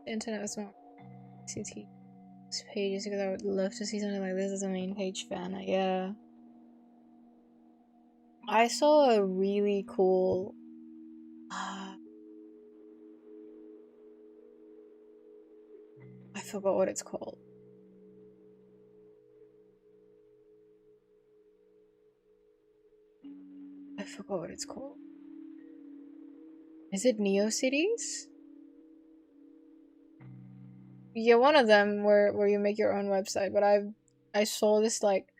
The internet was more CT pages because I would love to see something like this as a main page fan. Yeah. I saw a really cool I forgot what it's called. I forgot what it's called. Is it NeoCities? Yeah, one of them where you make your own website, but I saw this like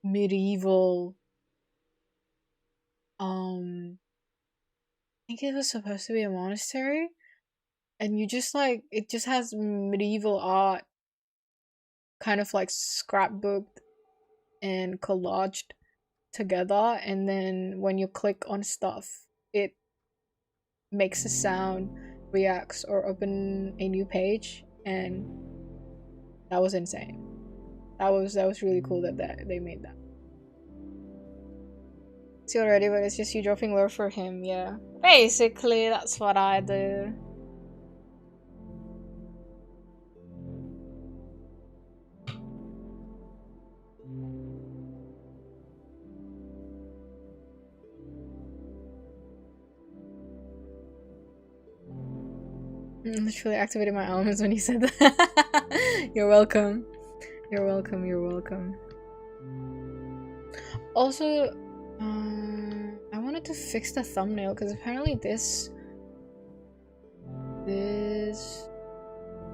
medieval I think it was supposed to be a monastery, and you just like it just has medieval art kind of like scrapbooked and collaged together, and then when you click on stuff it makes a sound, reacts, or open a new page, and that was insane. That was really cool that they made that. See already, but it's just you dropping lore for him. Yeah, basically that's what I do. Literally activated my elements when you said that. You're welcome. You're welcome. You're welcome. Also, I wanted to fix the thumbnail because apparently this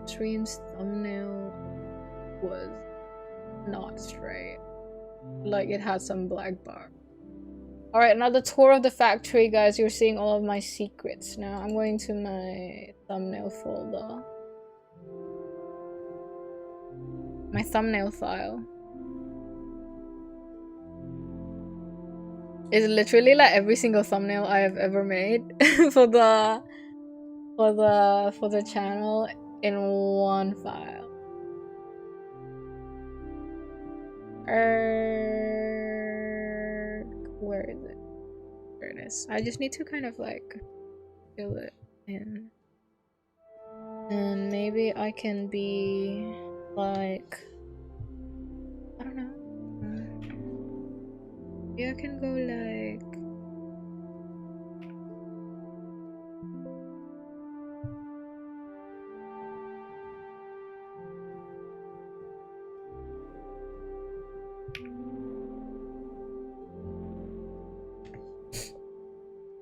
stream's thumbnail was not straight. Like it had some black bar. Alright, another tour of the factory, guys. You're seeing all of my secrets now. I'm going to my thumbnail folder. My thumbnail file. It's literally like every single thumbnail I have ever made for the channel in one file. Where is it? There it is. I just need to kind of like fill it in. And maybe I can be like, I don't know. Maybe I can go like,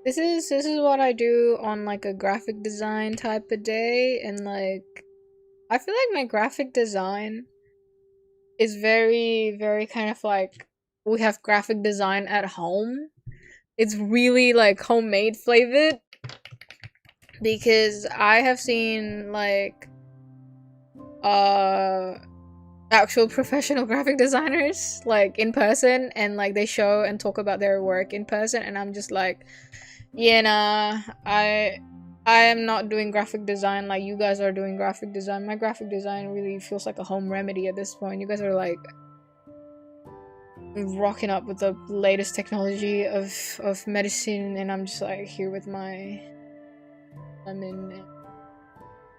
this is what I do on like a graphic design type of day, and like I feel like my graphic design is very, very kind of like we have graphic design at home. It's really like homemade flavored because I have seen like actual professional graphic designers like in person, and like they show and talk about their work in person, and I'm just like, Yeah, nah, I am not doing graphic design like you guys are doing graphic design. My graphic design really feels like a home remedy at this point. You guys are like rocking up with the latest technology of medicine, and I'm just like here with my lemon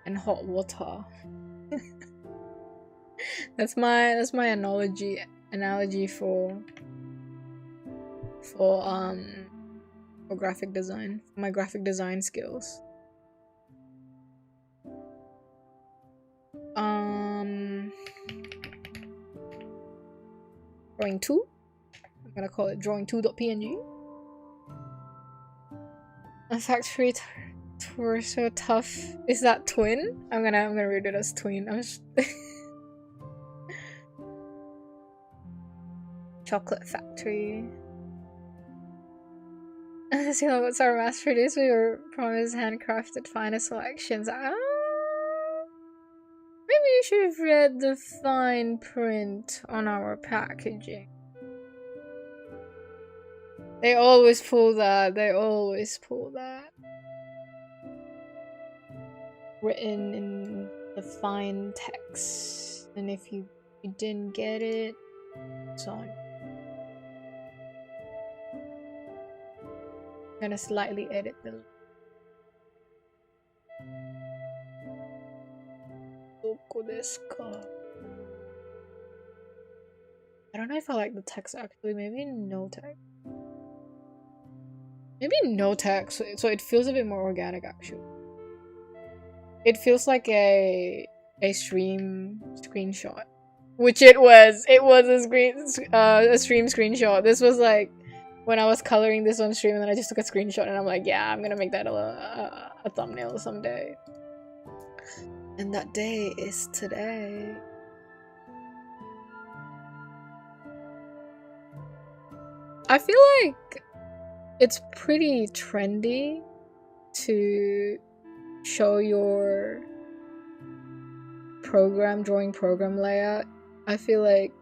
and hot water. that's my analogy for graphic design, my graphic design skills. Drawing 2. I'm gonna call it drawing2.png. A factory tour so tough. Is that twin? I'm gonna read it as twin. I'm just chocolate factory. See what's our mass produced? We were promised handcrafted finest selections. Maybe you should have read the fine print on our packaging. They always pull that. They always pull that. Written in the fine text. And if you didn't get it, it's on. I'm gonna slightly edit the logo this car. I don't know if I like the text actually. Maybe no text. Maybe no text, so it feels a bit more organic actually. It feels like a stream screenshot, which it was. It was a stream screenshot. This was like when I was coloring this on stream, and then I just took a screenshot, and I'm like, yeah, I'm gonna make that a thumbnail someday. And that day is today. I feel like it's pretty trendy to show your drawing program layout. I feel like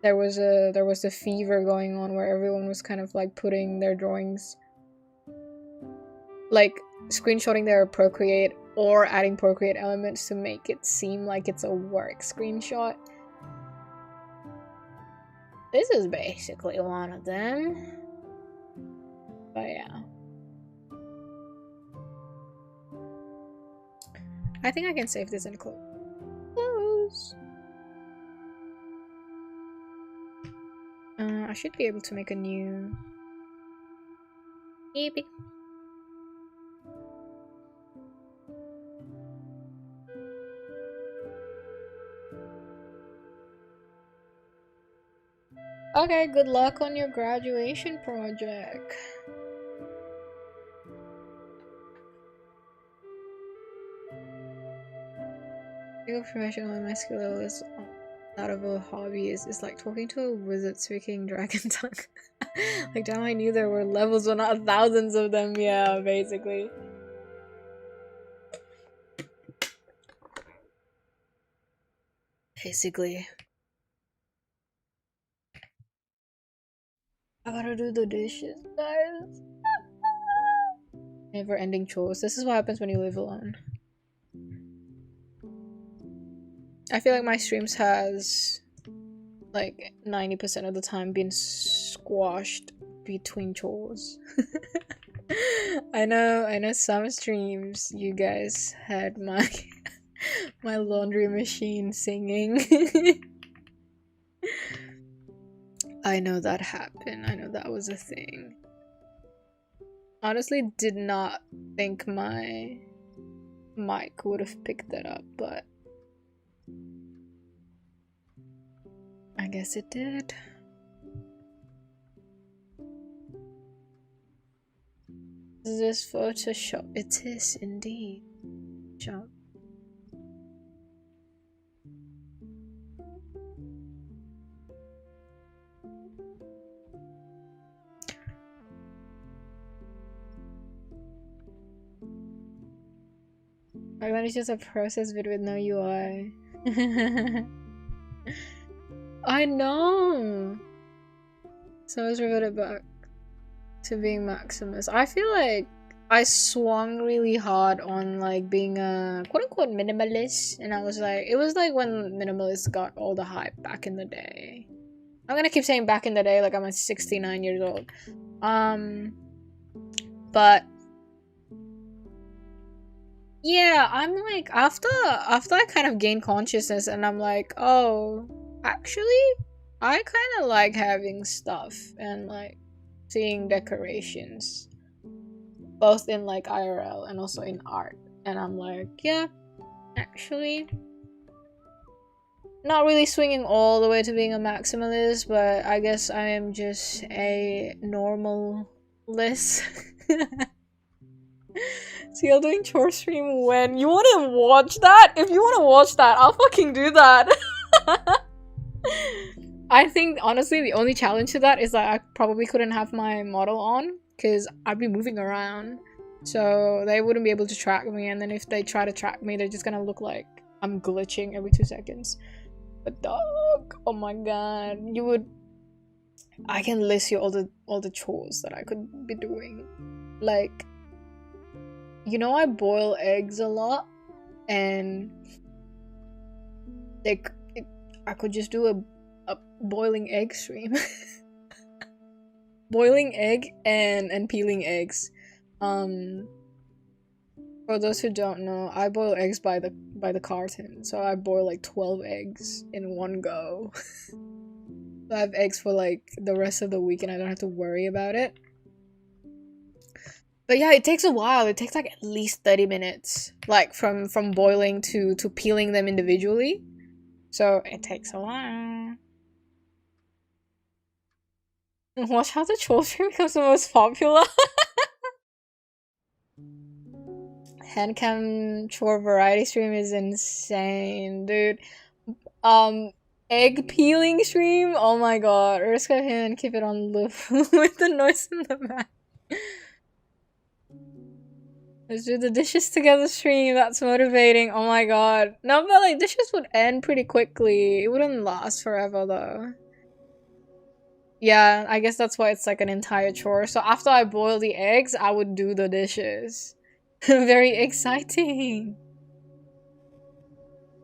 there was a fever going on where everyone was kind of like putting their drawings, like screenshotting their Procreate or adding Procreate elements to make it seem like it's a work screenshot. This is basically one of them. But yeah. I think I can save this and close. I should be able to make a new maybe. Okay, good luck on your graduation project. Being a professional and my skill level is out of a hobby is like talking to a wizard speaking dragon tongue. Like, damn, I knew there were levels but not thousands of them. Yeah, basically. I gotta do the dishes, guys. Never ending chores. This is what happens when you live alone. I feel like my streams has like 90% of the time been squashed between chores. I know some streams you guys had my my laundry machine singing. I know that happened. I know that was a thing. Honestly, did not think my mic would have picked that up, but I guess it did. Is this Photoshop? It is indeed. Shop. Back then it's just a process vid with no UI. I know! So let's revert it back to being Maximus. I feel like I swung really hard on like being a quote-unquote minimalist, and I was like, it was like when minimalists got all the hype back in the day. I'm gonna keep saying back in the day like I'm 69 years old. But yeah, I'm like after I kind of gained consciousness and I'm like, oh, actually I kind of like having stuff and like seeing decorations both in like IRL and also in art, and I'm like, yeah, actually not really swinging all the way to being a maximalist, but I guess I am just a normalist. Ciel doing chore stream when you want to watch that? If you want to watch that, I'll fucking do that. I think honestly the only challenge to that is that I probably couldn't have my model on because I'd be moving around, so they wouldn't be able to track me, and then if they try to track me they're just gonna look like I'm glitching every 2 seconds. But dog, oh my god, you would, I can list you all the chores that I could be doing. Like, you know, I boil eggs a lot, and like I could just do a boiling egg stream. Boiling egg and peeling eggs. For those who don't know, I boil eggs by the carton, so I boil like 12 eggs in one go. So I have eggs for like the rest of the week and I don't have to worry about it. But yeah, it takes a while. It takes like at least 30 minutes, like from boiling to peeling them individually. So it takes a while. Watch how the chore stream becomes the most popular. Handcam chore variety stream is insane, dude. Egg peeling stream? Oh my god. Let's go ahead and keep it on loop with the noise in the back. Let's do the dishes together stream. That's motivating. Oh my god. No, but like dishes would end pretty quickly. It wouldn't last forever though. Yeah, I guess that's why it's like an entire chore. So after I boil the eggs, I would do the dishes. Very exciting.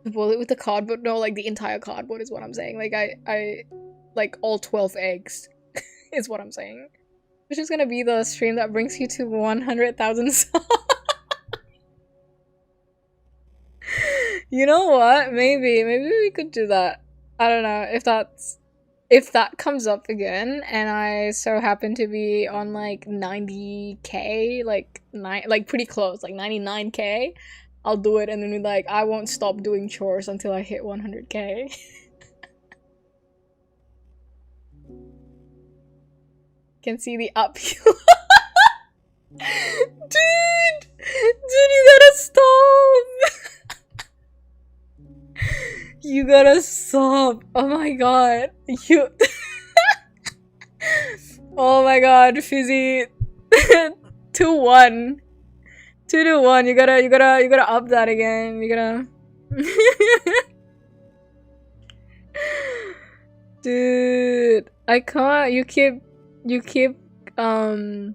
Boil it with the cardboard? No, like the entire cardboard is what I'm saying. Like I like all 12 eggs is what I'm saying. Which is gonna be the stream that brings you to 100,000 subs. You know what? Maybe we could do that. I don't know if that comes up again and I so happen to be on like 90k, like pretty close, like 99k, I'll do it, and then like I won't stop doing chores until I hit 100k. Can see the upheaval. Dude, you gotta stop. You gotta stop. Oh my god. You. Oh my god, Fizzy. 2-1. 2-1. You gotta up that again. You gotta. Dude, I can't. You keep coming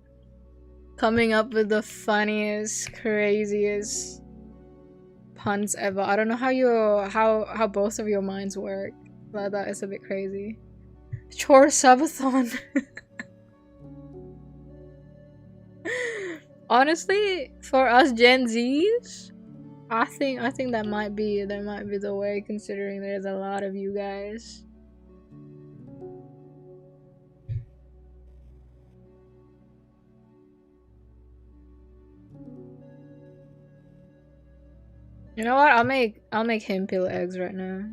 up with the funniest, craziest puns ever. I don't know how both of your minds work. But that is a bit crazy. Chore subathon. Honestly, for us Gen Zs, I think that might be the way, considering there's a lot of you guys. You know what? I'll make him peel eggs right now.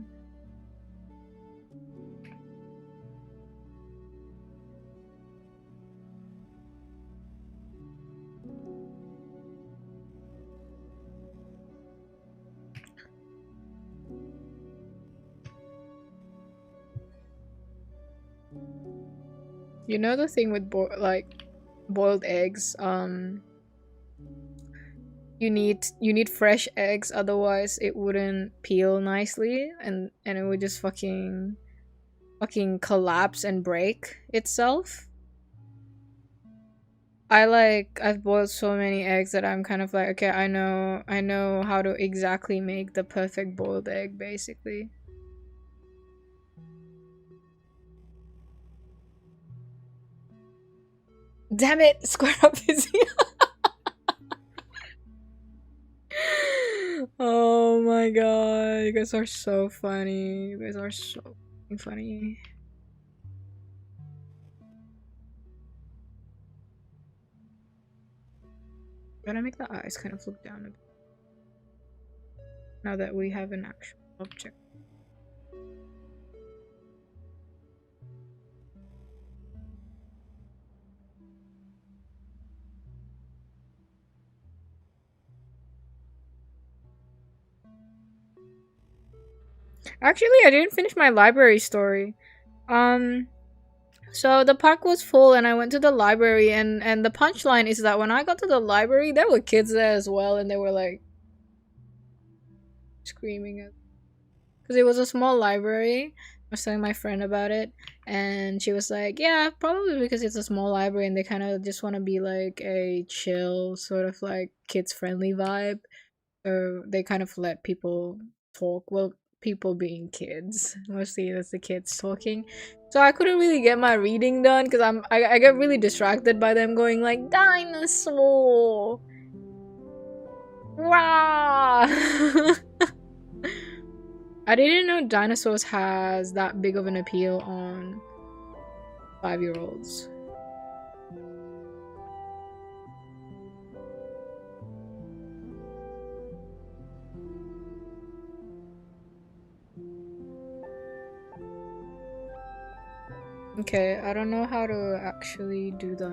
You know the thing with boiled eggs, you need fresh eggs, otherwise it wouldn't peel nicely, and it would just fucking collapse and break itself. I've boiled so many eggs that I'm kind of like, okay, I know how to exactly make the perfect boiled egg, basically. Damn it, square up is Oh my god, you guys are so funny. You guys are so funny. Gotta make the eyes kind of look down a bit. Now that we have an actual object. Actually, I didn't finish my library story. So the park was full and I went to the library and the punchline is that when I got to the library, there were kids there as well and they were like screaming at because it was a small library. I was telling my friend about it and she was like, yeah, probably because it's a small library and they kind of just want to be like a chill sort of like kids friendly vibe. So they kind of let people talk. Well, people being kids. Mostly it's the kids talking. So I couldn't really get my reading done because I get really distracted by them going like dinosaur. Wow. I didn't know dinosaurs has that big of an appeal on 5-year-olds. Okay, I don't know how to actually do the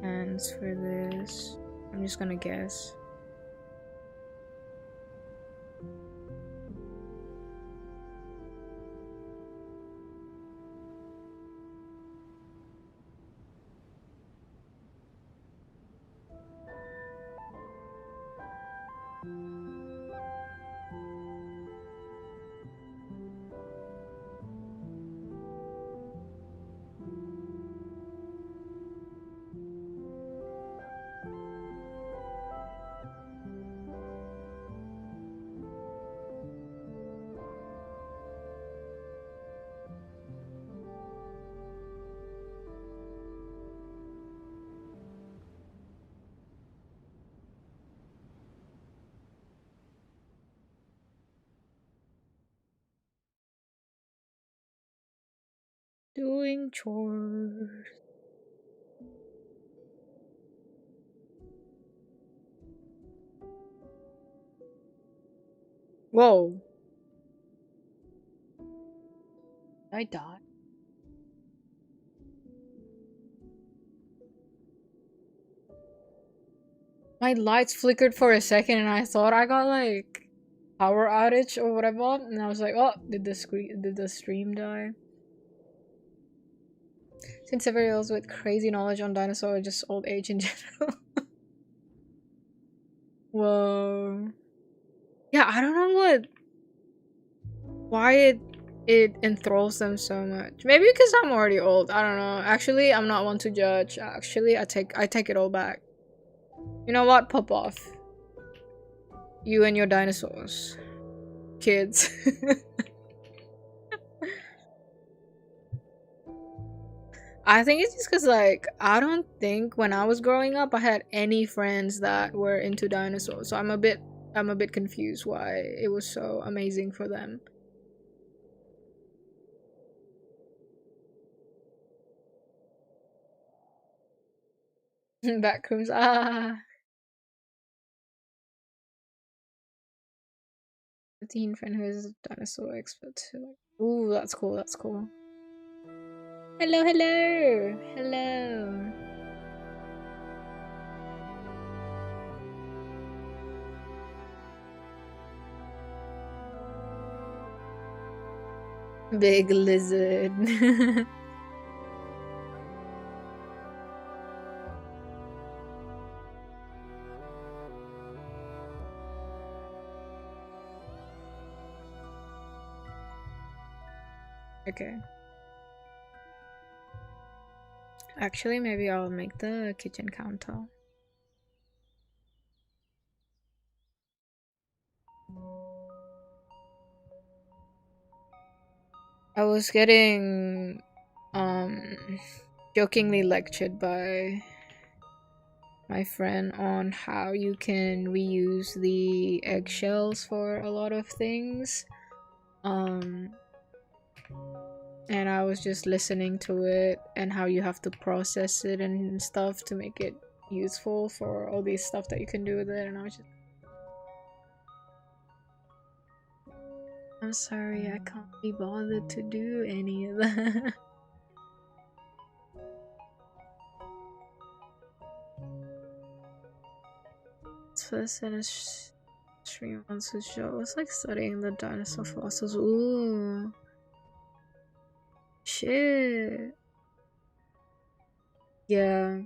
hands for this. I'm just gonna guess. Doing chores. Whoa. I died. My lights flickered for a second and I thought I got like power outage or whatever and I was like, oh, did the stream die? Since everybody else with crazy knowledge on dinosaurs or just old age in general. Whoa. Yeah, I don't know why it enthralls them so much. Maybe because I'm already old. I don't know. Actually, I'm not one to judge. Actually, I take it all back. You know what? Pop off. You and your dinosaurs. Kids. I think it's just because, like, I don't think when I was growing up, I had any friends that were into dinosaurs. So I'm a bit confused why it was so amazing for them. Backrooms, ah. A teen friend who is a dinosaur expert. Ooh, that's cool, that's cool. Hello, hello, hello. Big lizard. Okay. Actually, maybe I'll make the kitchen counter. I was getting jokingly lectured by my friend on how you can reuse the eggshells for a lot of things. And I was just listening to it and how you have to process it and stuff to make it useful for all these stuff that you can do with it, and I was just, I'm sorry, I can't be bothered to do any of that. First in a stream on the show. It's like studying the dinosaur fossils. Ooh. Shit. Yeah.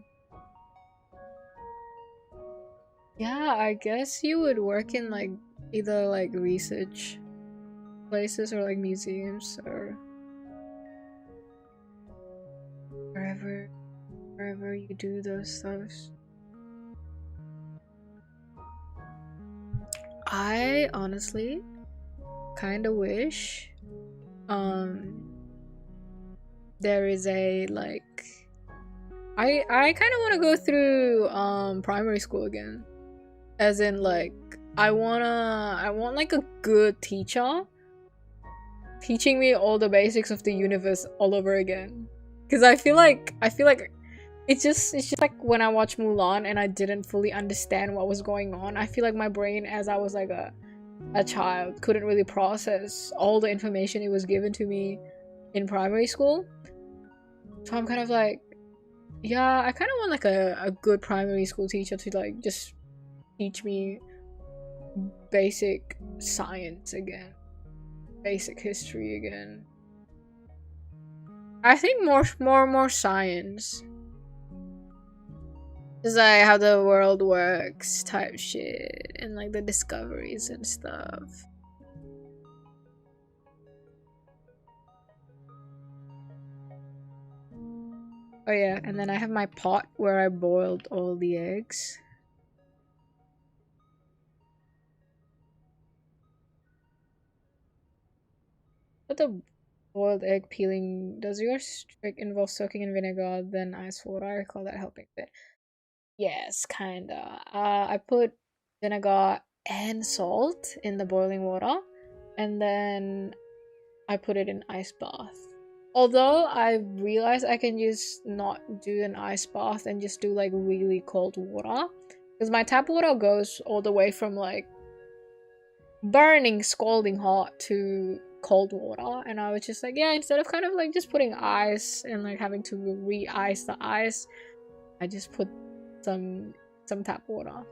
Yeah, I guess you would work in like either like research places or like museums or wherever you do those stuffs. I honestly kind of wish there is a like I kind of want to go through primary school again, as in like I want like a good teacher teaching me all the basics of the universe all over again, because I feel like it's just like when I watched Mulan and I didn't fully understand what was going on. I feel like my brain, as I was like a child, couldn't really process all the information it was given to me in primary school. So I'm kind of like, yeah, I kind of want like a good primary school teacher to like just teach me basic science again, basic history again. I think more science. Just like how the world works type shit, and like the discoveries and stuff. Oh yeah, and then I have my pot where I boiled all the eggs. But the boiled egg peeling, does yours trick involve soaking in vinegar, then ice water? I recall that helping a bit. Yes, kinda. I put vinegar and salt in the boiling water, and then I put it in ice bath. Although I realized I can just not do an ice bath and just do like really cold water, because my tap water goes all the way from like burning, scalding hot to cold water, and I was just like, yeah, instead of kind of like just putting ice and like having to re-ice the ice, I just put some tap water.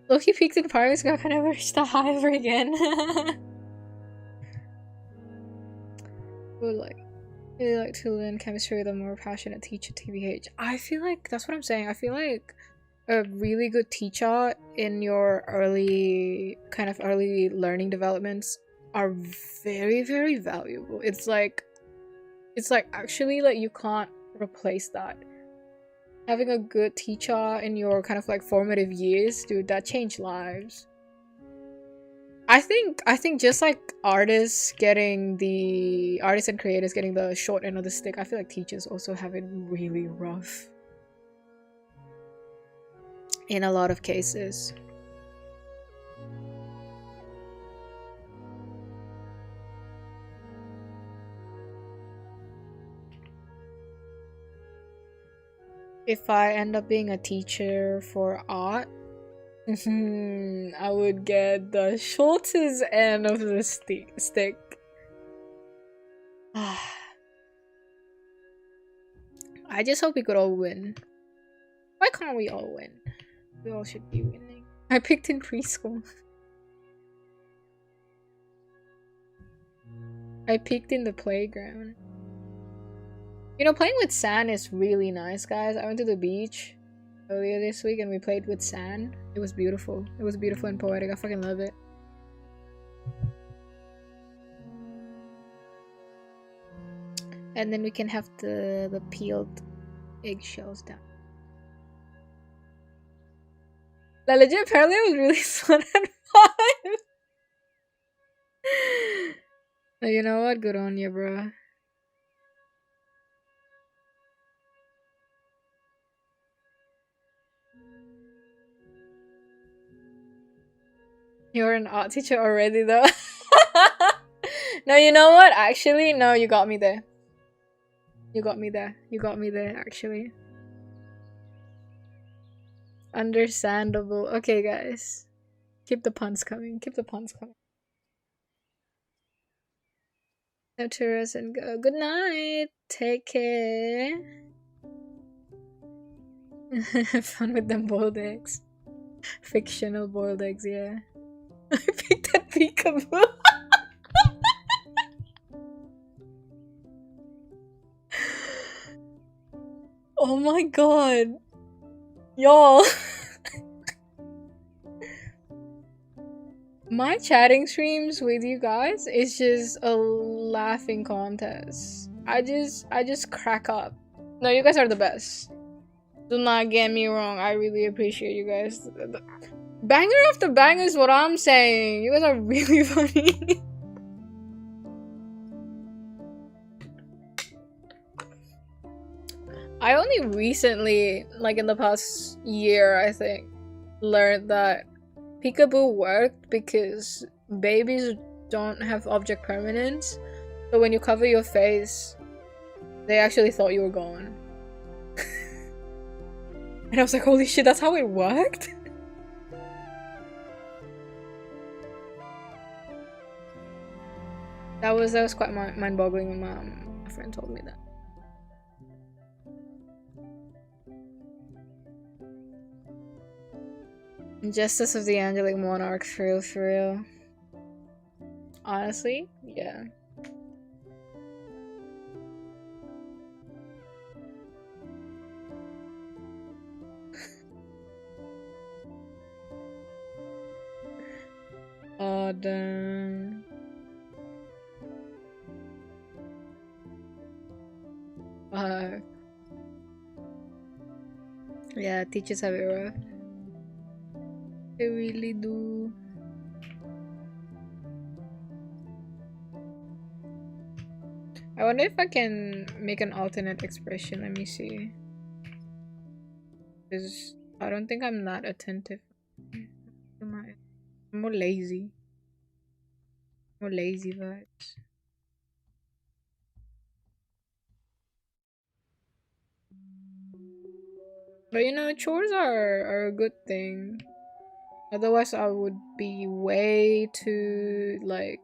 Loki peaked in primary school, I kind of reached the high ever again. Would like really like to learn chemistry with a more passionate teacher, TBH. I feel like that's what I'm saying. I feel like a really good teacher in your early learning developments are very, very valuable. It's like actually like you can't replace that. Having a good teacher in your kind of like formative years, dude, that changed lives. I think just like artists and creators getting the short end of the stick, I feel like teachers also have it really rough in a lot of cases. If I end up being a teacher for art, I would get the shortest end of the stick. I just hope we could all win. Why can't we all win? We all should be winning. I picked in preschool. I peeked in the playground. You know, playing with sand is really nice, guys. I went to the beach earlier this week and we played with sand. It was beautiful. It was beautiful and poetic. I fucking love it. and then we can have the peeled eggshells down. Like, legit, apparently it was really fun and fun. You know what? Good on you, bro. You're an art teacher already, though. No, you know what? Actually, no, you got me there. You got me there. You got me there, actually. Understandable. Okay, guys. Keep the puns coming. Keep the puns coming. Now to rest and go. Good night. Take care. Have fun with them boiled eggs. Fictional boiled eggs, yeah. I picked that peekaboo. Oh my god. Y'all. My chatting streams with you guys is just a laughing contest. I just crack up. No, you guys are the best. Do not get me wrong. I really appreciate you guys. Banger after banger is what I'm saying. You guys are really funny. I only recently, like in the past year, I think, learned that peekaboo worked because babies don't have object permanence. So when you cover your face, they actually thought you were gone. And I was like, holy shit, that's how it worked? That was quite mind-boggling when my friend told me that. Justice of the Angelic Monarch, for real. Honestly, yeah. Oh, damn. Yeah, teachers have it rough. They really do. I wonder if I can make an alternate expression. Let me see. Because I don't think I'm that attentive. I'm more lazy. More lazy vibes. But you know, chores are a good thing. Otherwise, I would be way too, like,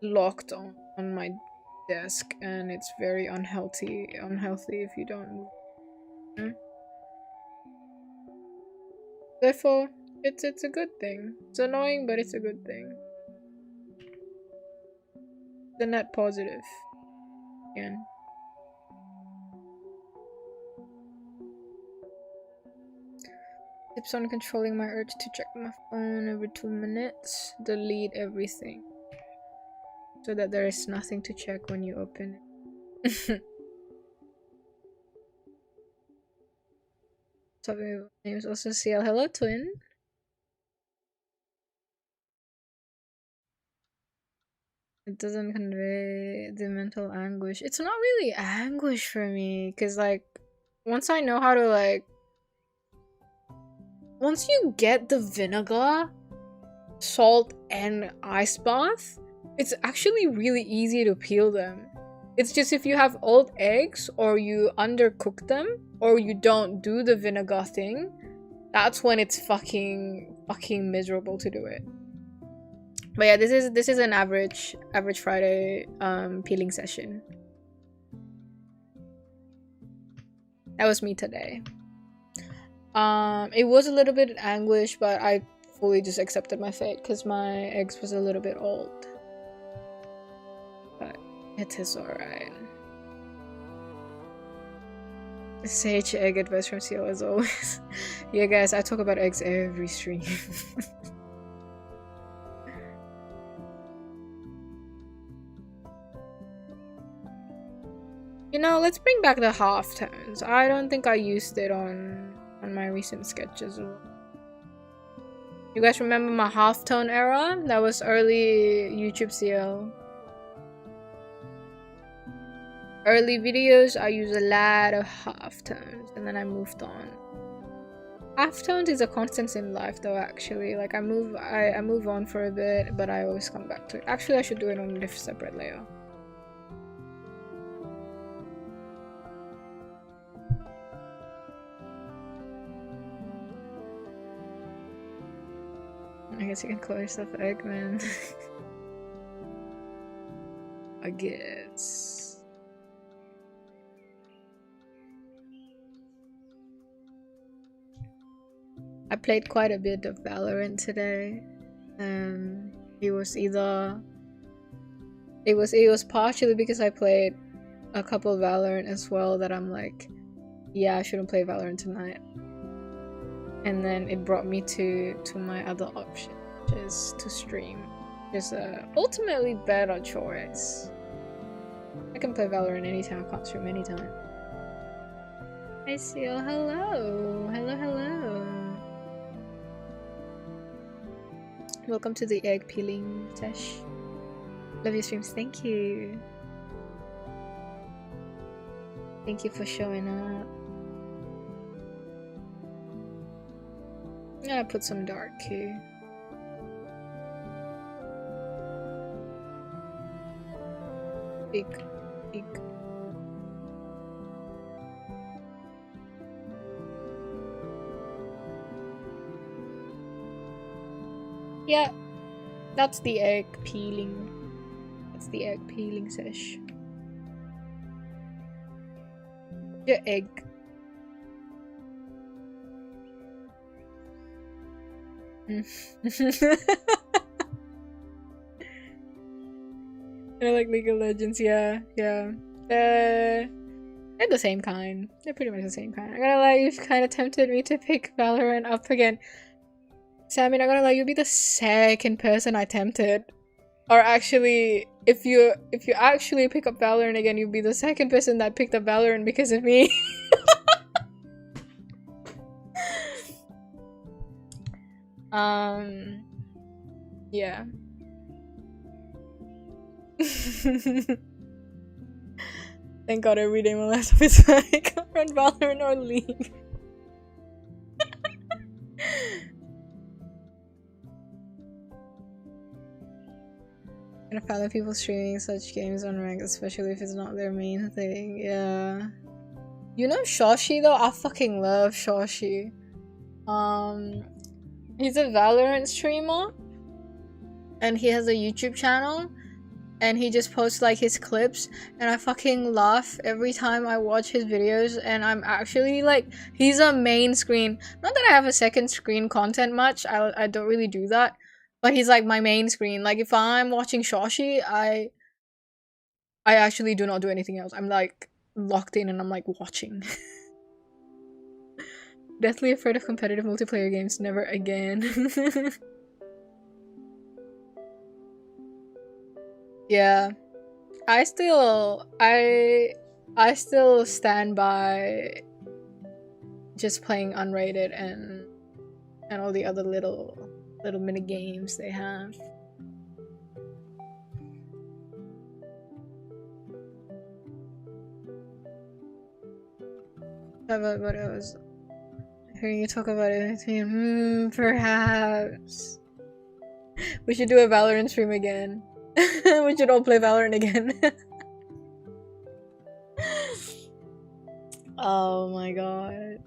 locked on my desk, and it's very unhealthy if you don't move. Hmm? Therefore, it's a good thing. It's annoying, but it's a good thing. The net positive. Again. Tips on controlling my urge to check my phone every 2 minutes. Delete everything. So that there is nothing to check when you open it. Talking about names also ciel. Hello, twin. It doesn't convey the mental anguish. It's not really anguish for me, because, like, once I know how to, like, once you get the vinegar, salt, and ice bath, it's actually really easy to peel them. It's just if you have old eggs, or you undercook them, or you don't do the vinegar thing, that's when it's fucking miserable to do it. But yeah, this is an average Friday peeling session. That was me today. It was a little bit anguish, but I fully just accepted my fate because my eggs was a little bit old. But it is alright. Sage egg advice from ciel as always. Yeah, guys, I talk about eggs every stream. You know, let's bring back the half tones. I don't think I used it on my recent sketches. You guys remember my half tone era? That was early YouTube ciel. Early videos, I use a lot of half tones, and then I moved on. Half tones is a constant in life, though. Actually, like I move on for a bit, but I always come back to it. Actually, I should do it on a separate layer. I guess you can call yourself Eggman. I guess. I played quite a bit of Valorant today. It was partially because I played a couple of Valorant as well that I'm like, yeah, I shouldn't play Valorant tonight. And then it brought me to my other option, which is to stream. It's a ultimately better choice. I can play Valorant anytime, I can't stream anytime. Hi ciel, hello! Hello, hello! Welcome to the egg peeling sesh. Love your streams, thank you! Thank you for showing up. I'm gonna put some dark here. Big. Yeah, that's the egg peeling. That's the egg peeling sesh. Your egg. I like League of Legends, yeah. They're the same kind. They're pretty much the same kind. I'm gonna lie, you've kind of tempted me to pick Valorant up again. Sammy, not gonna lie, you'll be the second person I tempted. Or actually, if you actually pick up Valorant again, you'll be the second person that picked up Valorant because of me. Yeah. Thank God every day my laptop is like run Valorant or leave. And I find that people streaming such games on rank, especially if it's not their main thing. Yeah. You know Shoshi though? I fucking love Shoshi. He's a Valorant streamer. And he has a YouTube channel. And he just posts like his clips. And I fucking laugh every time I watch his videos. And I'm actually like, he's a main screen. Not that I have a second screen content much. I don't really do that. But he's like my main screen. Like if I'm watching Shoshi, I actually do not do anything else. I'm like locked in and I'm like watching. Deathly afraid of competitive multiplayer games. Never again. Yeah. I still stand by just playing unrated and all the other little mini games they have. What else? Hearing you talk about it, perhaps we should do a Valorant stream again. We should all play Valorant again. Oh my god.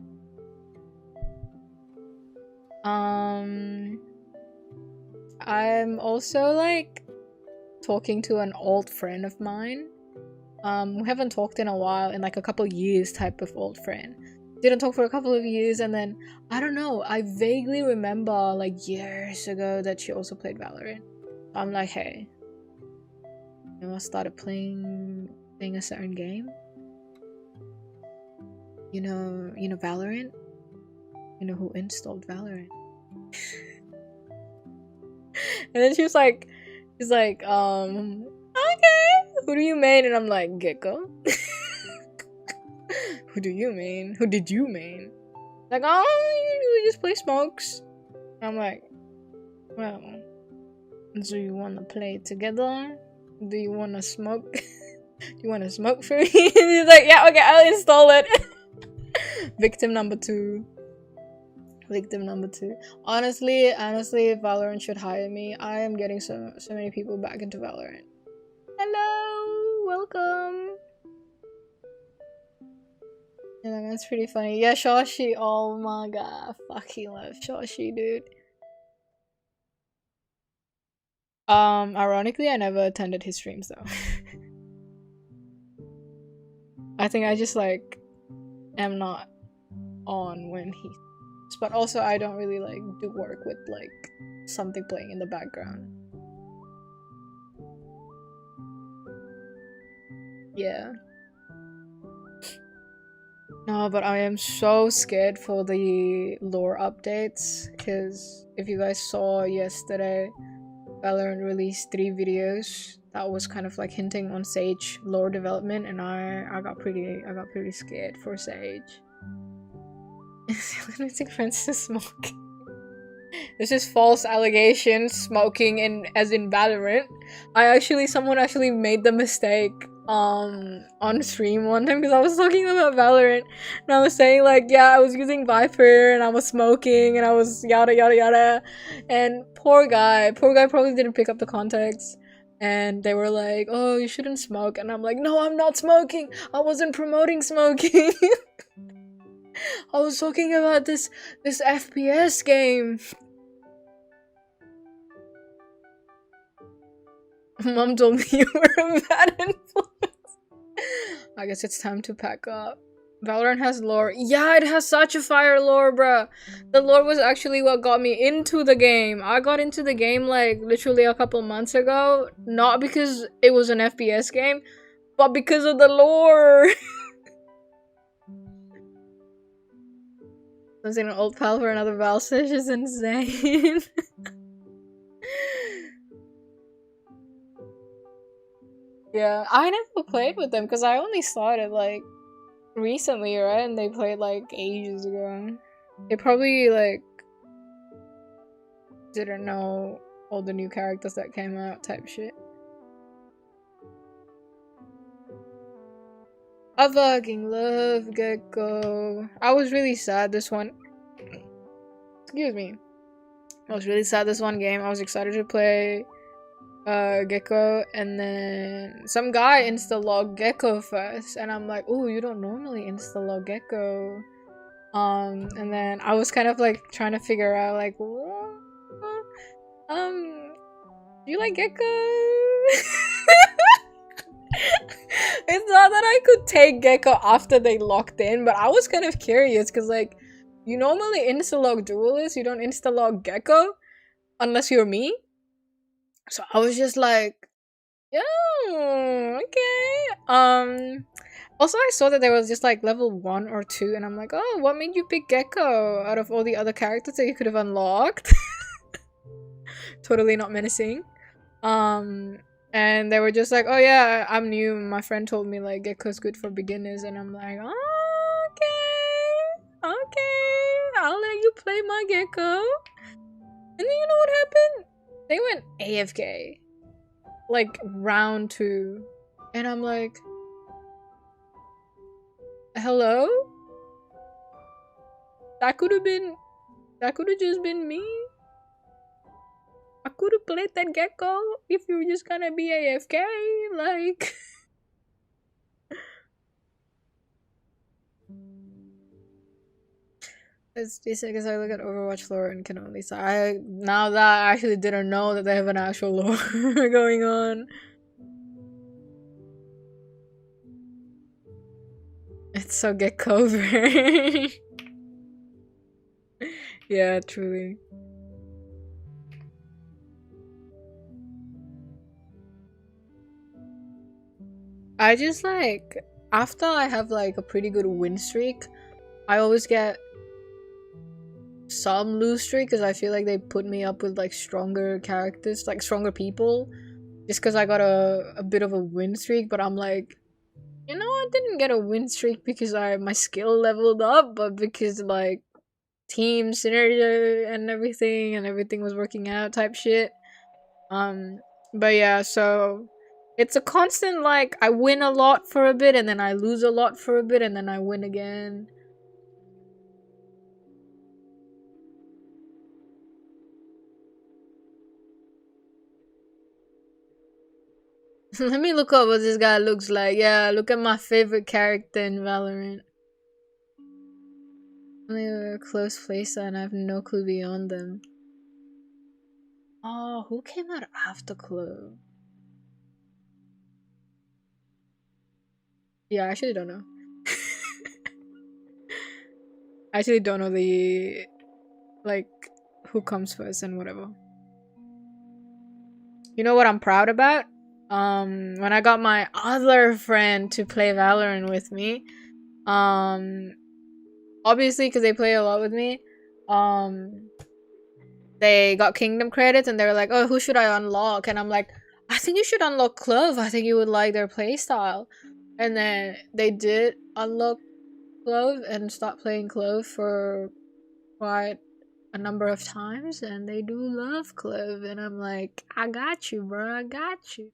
I'm also like talking to an old friend of mine. We haven't talked in a while, in like a couple years type of old friend. Didn't talk for a couple of years, and then I don't know, I vaguely remember like years ago that she also played Valorant. I'm like, hey, you know, I started playing a certain game. You know Valorant? You know who installed Valorant? And then she's like, okay, who do you main? And I'm like, Gecko. Who do you mean? Who did you mean? Like, oh, you just play smokes. I'm like, well, do you want to play together? Do you want to smoke? Do you want to smoke for me? He's like, yeah, okay, I'll install it. Victim number 2. Victim number 2. Honestly, Valorant should hire me. I am getting so many people back into Valorant. Hello, welcome. Yeah, that's pretty funny. Yeah, Shoshi. Oh my god, I fucking love Shoshi, dude. Ironically, I never attended his streams though. I think I just like am not on when he, but also I don't really like do work with like something playing in the background. Yeah. No, but I am so scared for the lore updates, because if you guys saw yesterday, Valorant released 3 videos that was kind of like hinting on Sage lore development, and I got pretty scared for Sage. Limiting friends to smoke. This is false allegations, smoking as in Valorant. Someone actually made the mistake on stream one time, because I was talking about Valorant and I was saying like, yeah, I was using Viper and I was smoking and I was yada yada yada, and poor guy probably didn't pick up the context, and they were like, oh, you shouldn't smoke, and I'm like, no, I'm not smoking, I wasn't promoting smoking. I was talking about this FPS game. Mom told me you were a bad influence. I guess it's time to pack up. Valorant has lore. Yeah, it has such a fire lore, bruh. The lore was actually what got me into the game. I got into the game like literally a couple months ago. Not because it was an FPS game, but because of the lore. Losing an old pal for another Val Fish is insane. Yeah, I never played with them because I only started like recently, right? And they played like ages ago. They probably like didn't know all the new characters that came out type shit. I fucking love Gecko. I was really sad this one. Excuse me. I was really sad this one game. I was excited to play Gecko, and then some guy insta-logged Gecko first, and I'm like, oh, you don't normally insta-log Gecko. And then I was kind of like trying to figure out like, do you like Gecko? It's not that I could take Gecko after they locked in, but I was kind of curious because like, you normally insta-log duelists, you don't insta-log Gecko unless you're me. So I was just like, yeah, okay. Also I saw that there was just like level 1 or 2, and I'm like, oh, what made you pick Gecko out of all the other characters that you could have unlocked? Totally not menacing. And they were just like, oh yeah, I'm new. My friend told me like Gecko's good for beginners, and I'm like, oh, okay, I'll let you play my Gecko. And then you know what happened? They went AFK. Like round 2. And I'm like, hello? That could have just been me. I could have played that Gecko if you were just gonna be AFK, like. It's because I look at Overwatch lore and can only say now that I actually didn't know that they have an actual lore going on. It's so Gecko. Yeah, truly. I just like, after I have like a pretty good win streak, I always get some lose streak because I feel like they put me up with like stronger characters, like stronger people, just because I got a bit of a win streak. But I'm like, You know, I didn't get a win streak because my skill leveled up, but because like team synergy and everything was working out type shit. Um, but yeah, so it's a constant like I win a lot for a bit and then I lose a lot for a bit and then I win again. Let me look up what this guy looks like. Yeah, look at my favorite character in Valorant. Only a close place and I have no clue beyond them. Oh, who came out after Clove? Yeah, I actually don't know. I actually don't know the like who comes first and whatever. You know what I'm proud about? When I got my other friend to play Valorant with me, um, obviously because they play a lot with me, um, they got Kingdom credits and they were like, "Oh, who should I unlock?" And I'm like, "I think you should unlock Clove. I think you would like their playstyle." And then they did unlock Clove and stop playing Clove for quite a number of times, and they do love Clove. And I'm like, "I got you, bro. I got you."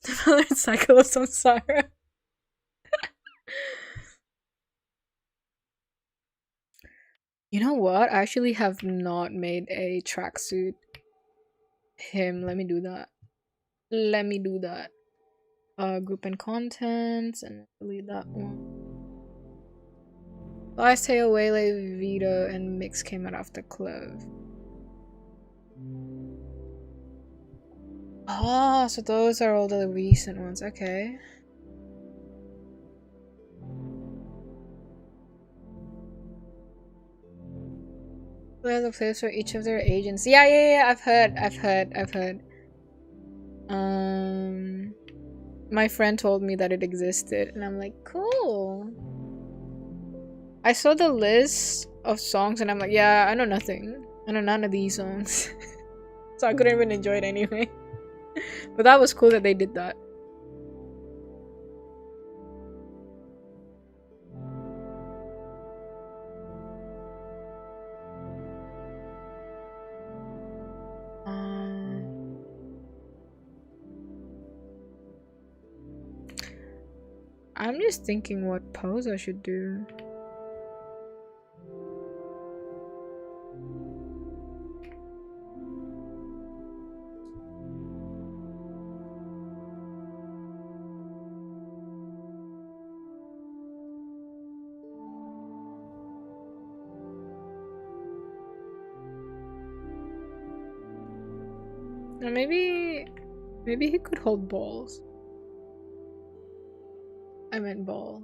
Valorant Cycle of Samsara. You know what? I actually have not made a tracksuit him. Let me do that. Let me do that. Group and contents and delete that one. Last Tail, Waylay, Vito, and Mix came out after Clove. Oh, so those are all the recent ones. Okay. There's a place for each of their agents. Yeah. I've heard. My friend told me that it existed, and I'm like, cool. I saw the list of songs, and I'm like, yeah, I know nothing. I know none of these songs. So I couldn't even enjoy it anyway. But that was cool that they did that. I'm just thinking what pose I should do. Maybe he could hold balls. I meant ball.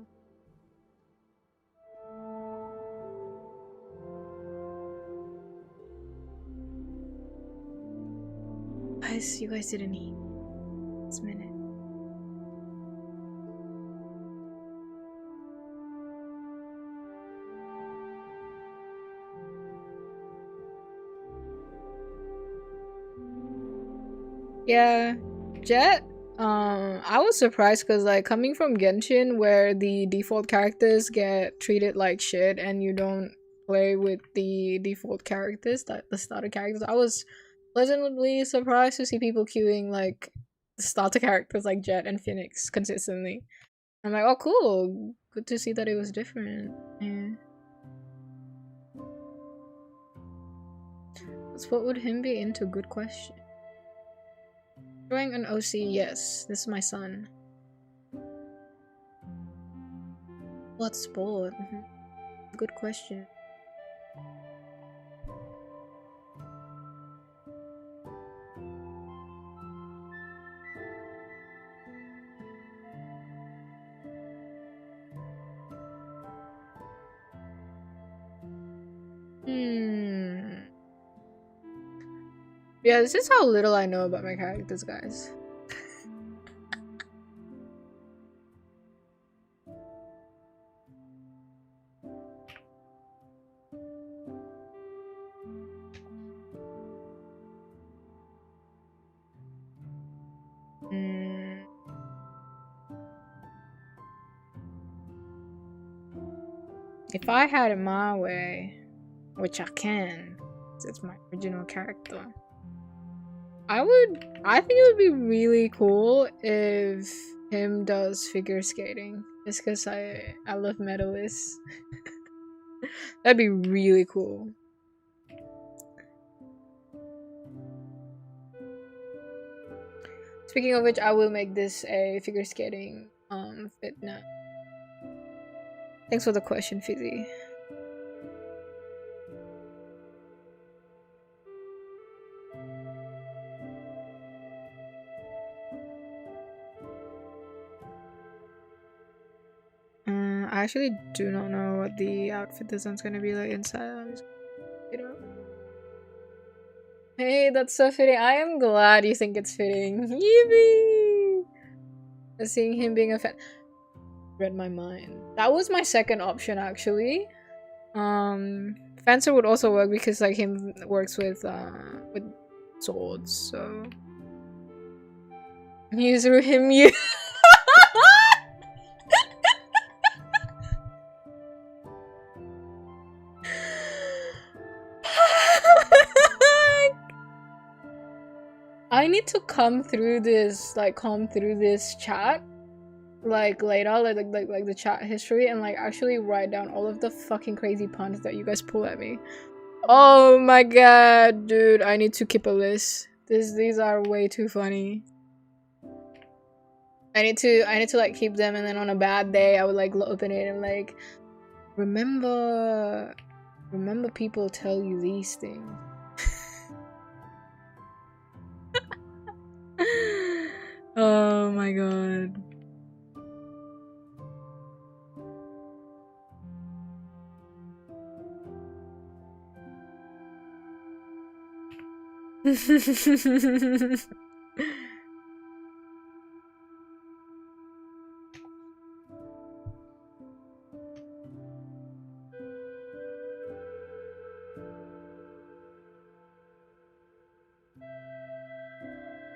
Guys, you guys didn't eat this minute. Yeah, Jet. I was surprised because like coming from Genshin, where the default characters get treated like shit, and you don't play with the default characters, that the starter characters. I was pleasantly surprised to see people queuing like the starter characters like Jet and Phoenix consistently. I'm like, oh, cool. Good to see that it was different. Yeah. So what would him be into? Good question. Drawing an OC, yes. This is my son. What sport? Good question. Yeah, this is how little I know about my characters, guys. If I had it my way, which I can, 'cause it's my original character, I think it would be really cool if him does figure skating. Just because I love medalists. That'd be really cool. Speaking of which, I will make this a figure skating fit now. Thanks for the question, Fizzy. I actually do not know what the outfit design's gonna be like inside. I'm just gonna Hey, that's so fitting. I am glad you think it's fitting. Yippee! Seeing him being a fan read my mind. That was my second option actually. Fencer would also work because like him works with swords, so use him you I need to come through this chat like later, like the chat history, and like actually write down all of the fucking crazy puns that you guys pull at me. Oh my god, dude, I need to keep a list. These are way too funny. I need to like keep them, and then on a bad day I would like open it and like remember people tell you these things. Oh my god.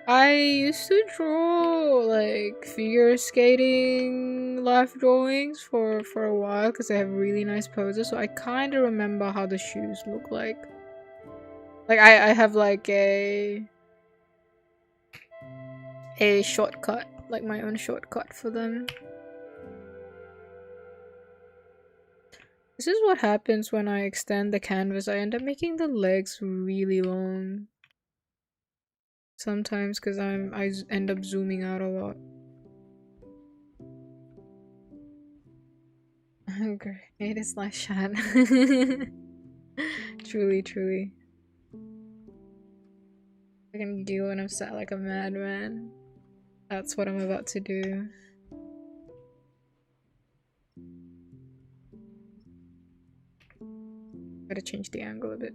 I used to draw like figure skating life drawings for a while because they have really nice poses, so I kind of remember how the shoes look like. Like I have like a shortcut, like my own shortcut for them. This is what happens when I extend the canvas. I end up making the legs really long. Sometimes because I end up zooming out a lot. Great, it's like chat. Truly. I can deal when I'm sat like a madman. That's what I'm about to do. Gotta change the angle a bit.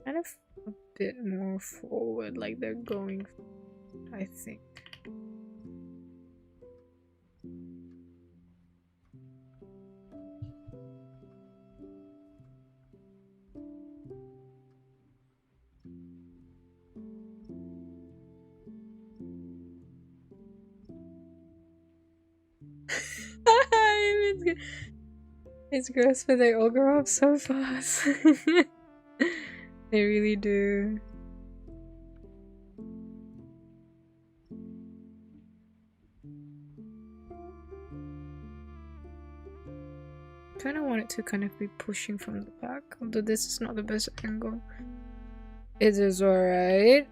Kind of a bit more forward, like they're going, I think. It's gross, but they all grow up so fast. They really do. I kind of want it to kind of be pushing from the back, although this is not the best angle. It is alright.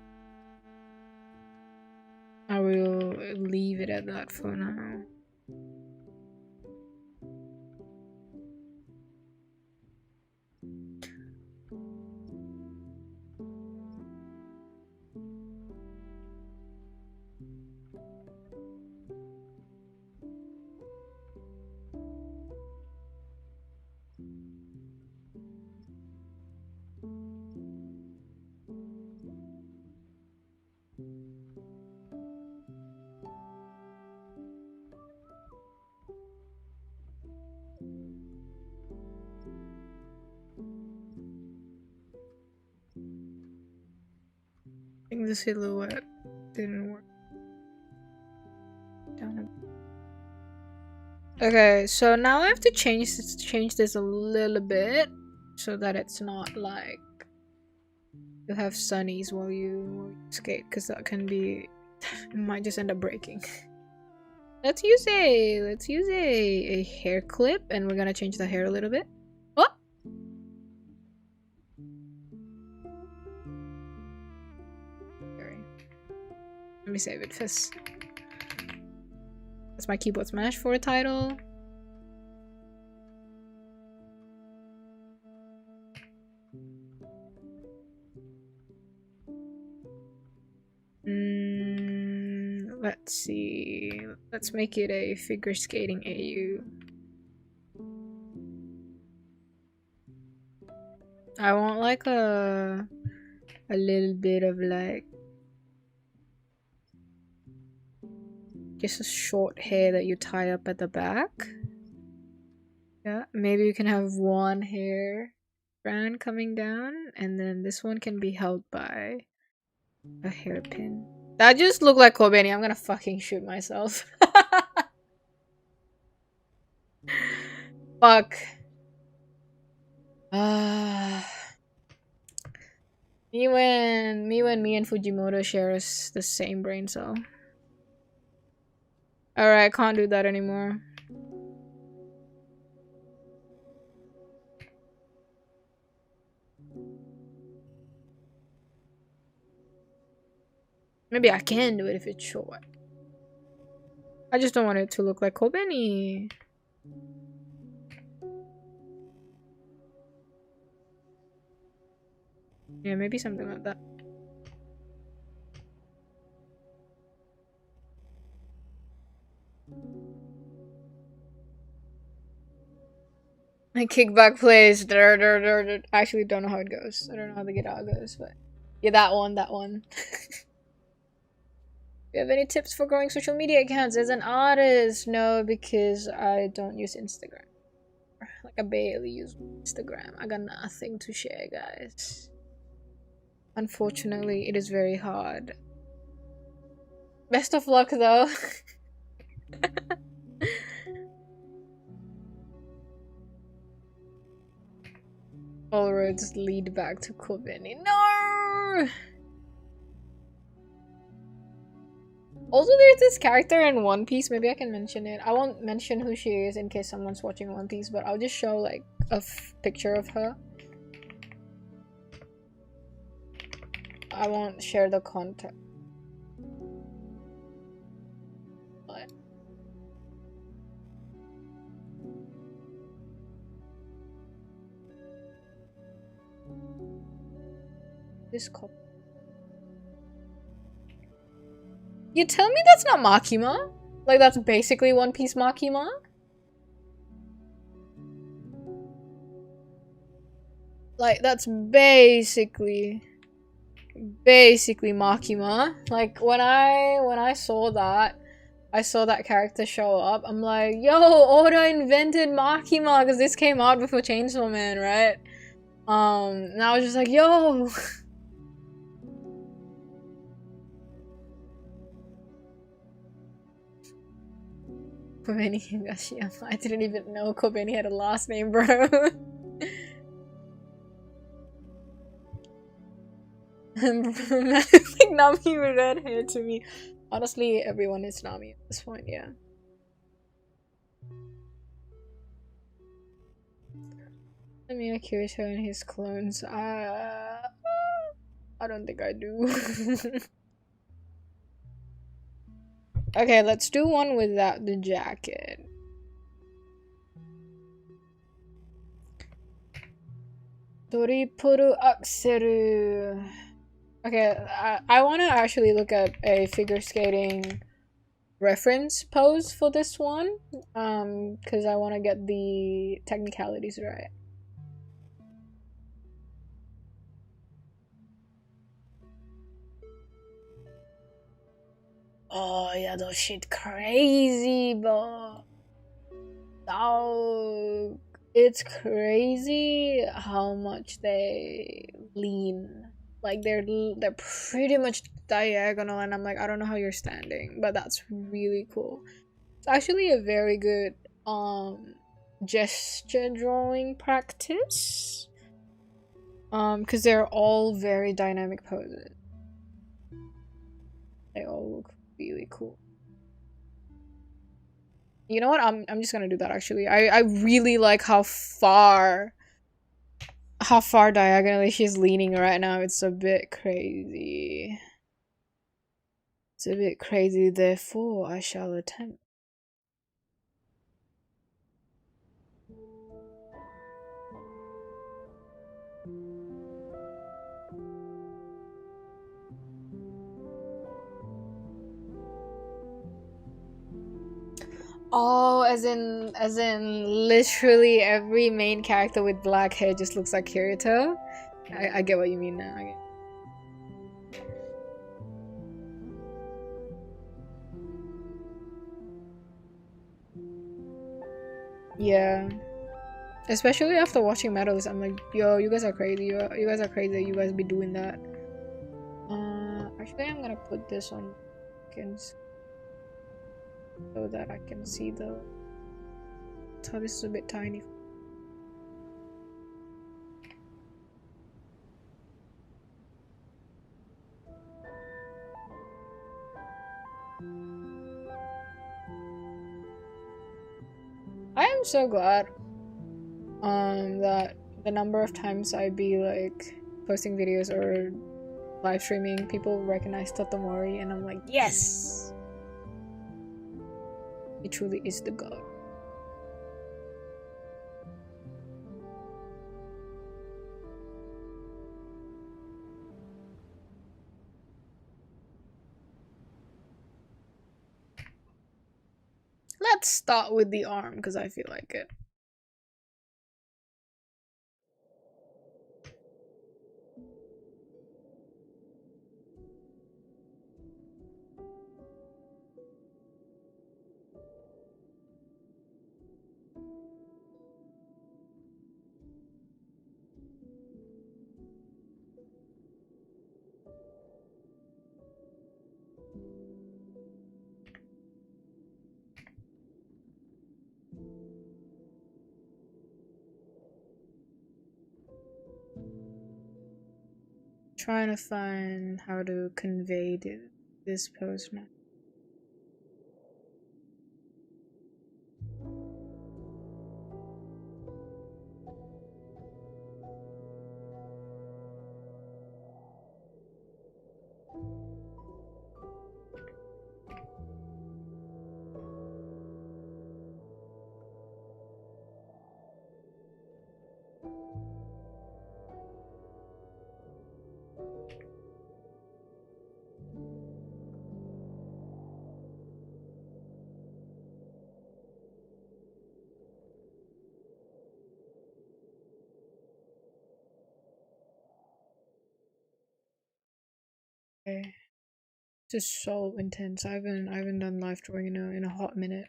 I will leave it at that for now. I think the silhouette didn't work. down a... Okay, so now I have to change this a little bit so that it's not like you have sunnies while you skate, because that can be... it might just end up breaking. Let's use a hair clip, and we're gonna change the hair a little bit. Oh! Sorry. Let me save it first. That's my keyboard smash for a title. Let's see. Let's make it a figure skating AU. I want like a little bit of like just a short hair that you tie up at the back. Yeah, maybe you can have one hair strand coming down, and then this one can be held by a hairpin. That just looked like Kobeni. I'm gonna fucking shoot myself. Fuck. Me and Fujimoto shares the same brain cell. Alright, can't do that anymore. Maybe I can do it if it's short. I just don't want it to look like Kobeni. Yeah, maybe something like that. My kickback plays. I actually don't know how it goes. I don't know how the guitar goes, but yeah, that one. Do you have any tips for growing social media accounts as an artist? No, because I don't use Instagram. Like, I barely use Instagram. I got nothing to share, guys. Unfortunately, it is very hard. Best of luck, though. All roads lead back to Kobeni. No! Also, there's this character in One Piece. Maybe I can mention it. I won't mention who she is in case someone's watching One Piece, but I'll just show like a picture of her. I won't share the content. But this call. You tell me that's not Makima? Like, that's basically One Piece Makima? Like, that's basically Makima. Like, when I saw that, I saw that character show up, I'm like, yo, Oda invented Makima, because this came out before Chainsaw Man, right? And I was just like, yo. Kobeni Higashiyama. I didn't even know Kobeni had a last name, bro. Like Nami with red hair to me. Honestly, everyone is Nami at this point, yeah. I mean, Akira's and his clones. I don't think I do. Okay, let's do one without the jacket. Toripuru Axeru. Okay, I want to actually look at a figure skating reference pose for this one. Because I want to get the technicalities right. Oh yeah, those shit crazy, bro. Oh, it's crazy how much they lean. Like they're pretty much diagonal and I'm like, I don't know how you're standing, but that's really cool. It's actually a very good gesture drawing practice. Because they're all very dynamic poses. They all look really cool. You know what? I'm just gonna do that actually. I really like how far diagonally she's leaning right now. It's a bit crazy. It's a bit crazy, therefore I shall attempt. Oh, as in literally every main character with black hair just looks like Kirito? I get what you mean now. Yeah. Especially after watching Medalist, I'm like, yo, you guys are crazy. You guys are crazy. You guys be doing that. Actually, I'm gonna put this on so that I can see the. So this is a bit tiny. I am so glad that the number of times I be like posting videos or live streaming, people recognize Totomori and I'm like, yes! He truly is the god. Let's start with the arm because I feel like it. Trying to find how to convey this pose now. Okay. This is so intense. I haven't done live drawing in a hot minute.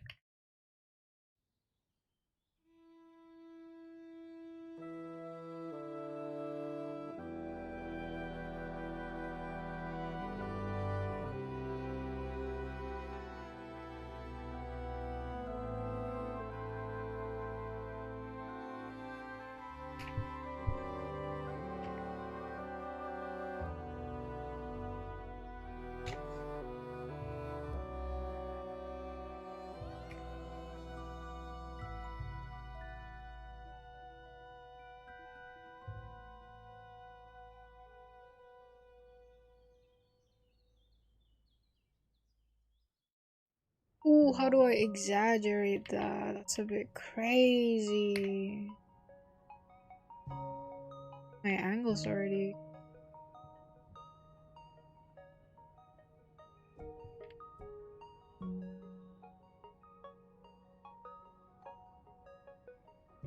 Ooh, how do I exaggerate that? That's a bit crazy. My angle's already.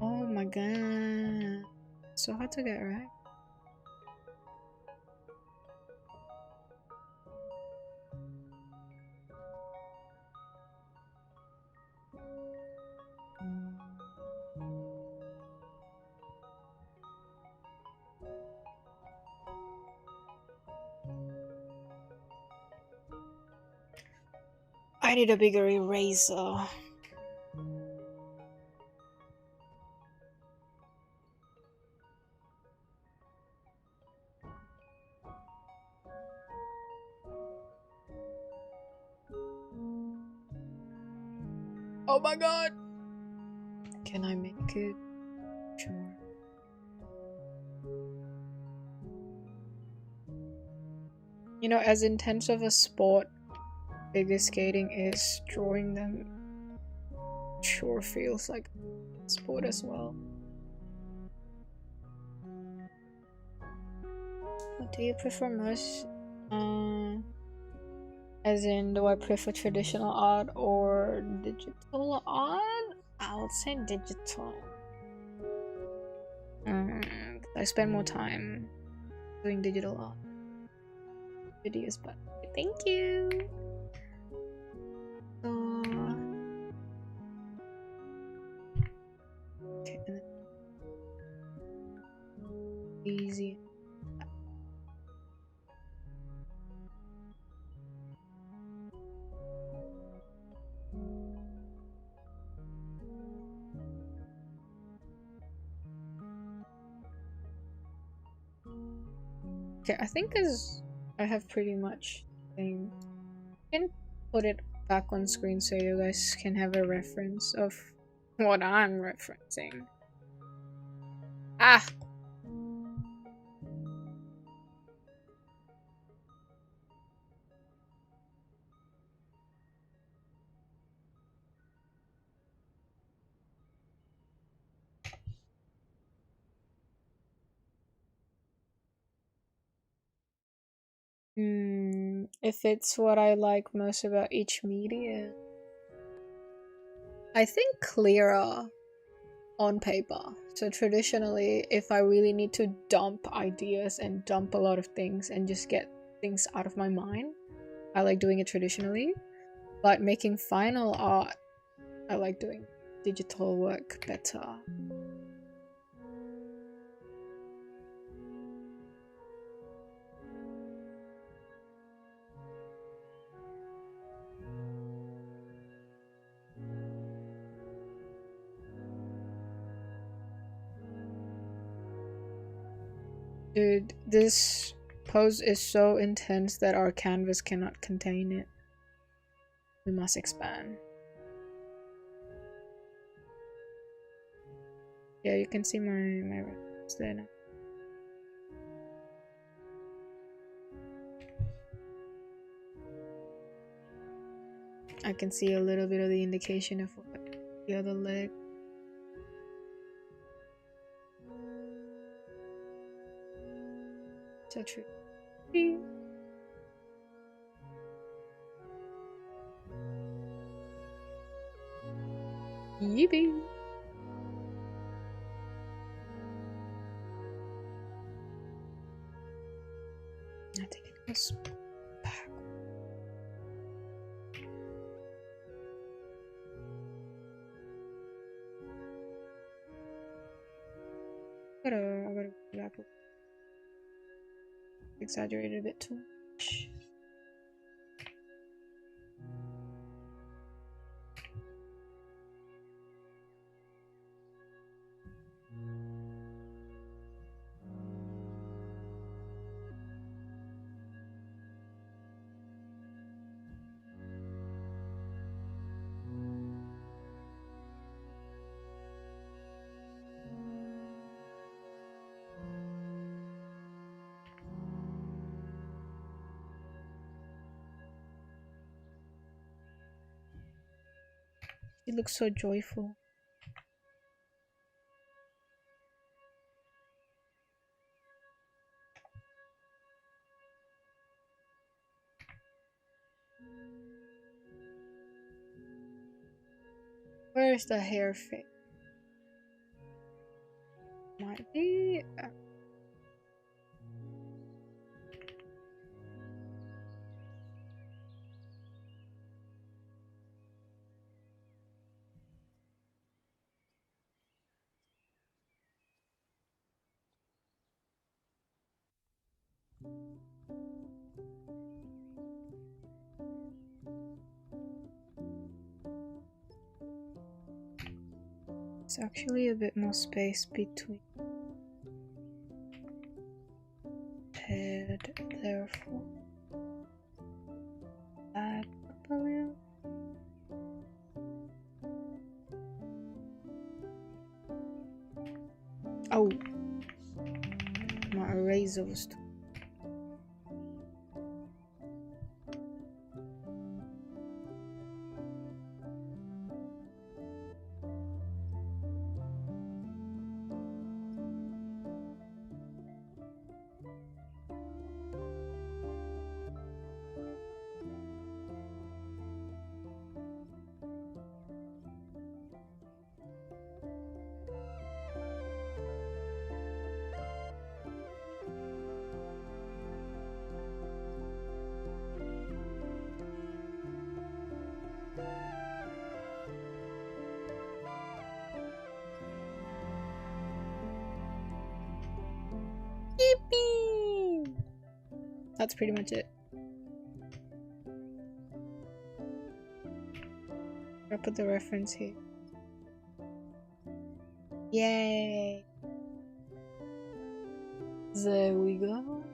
Oh my god. So hard to get right. I need a bigger eraser. Oh my god! Can I make it? Sure. You know, as intense of a sport figure skating is, drawing them sure feels like a sport as well. What do you prefer most? As in, do I prefer traditional art or digital art? I would say digital. I spend more time doing digital art videos, but thank you. Okay, and then easy. Okay, I think as I have pretty much thing, I can put it back on screen so you guys can have a reference of what I'm referencing. Ah! If it's what I like most about each media, I think clearer on paper. So traditionally, if I really need to dump ideas and dump a lot of things and just get things out of my mind, I like doing it traditionally. But making final art, I like doing digital work better. Dude, this pose is so intense that our canvas cannot contain it. We must expand. Yeah, you can see my reference there now. I can see a little bit of the indication of the other leg. So true. Yippee! I think it goes back. I gotta go back. Exaggerated a bit too much. He looks so joyful. Where is the hair fit? Might be. There's actually a bit more space between head, therefore back up a little. Oh, my eraser was too. Yippee! That's pretty much it. I'll put the reference here. Yay! There we go.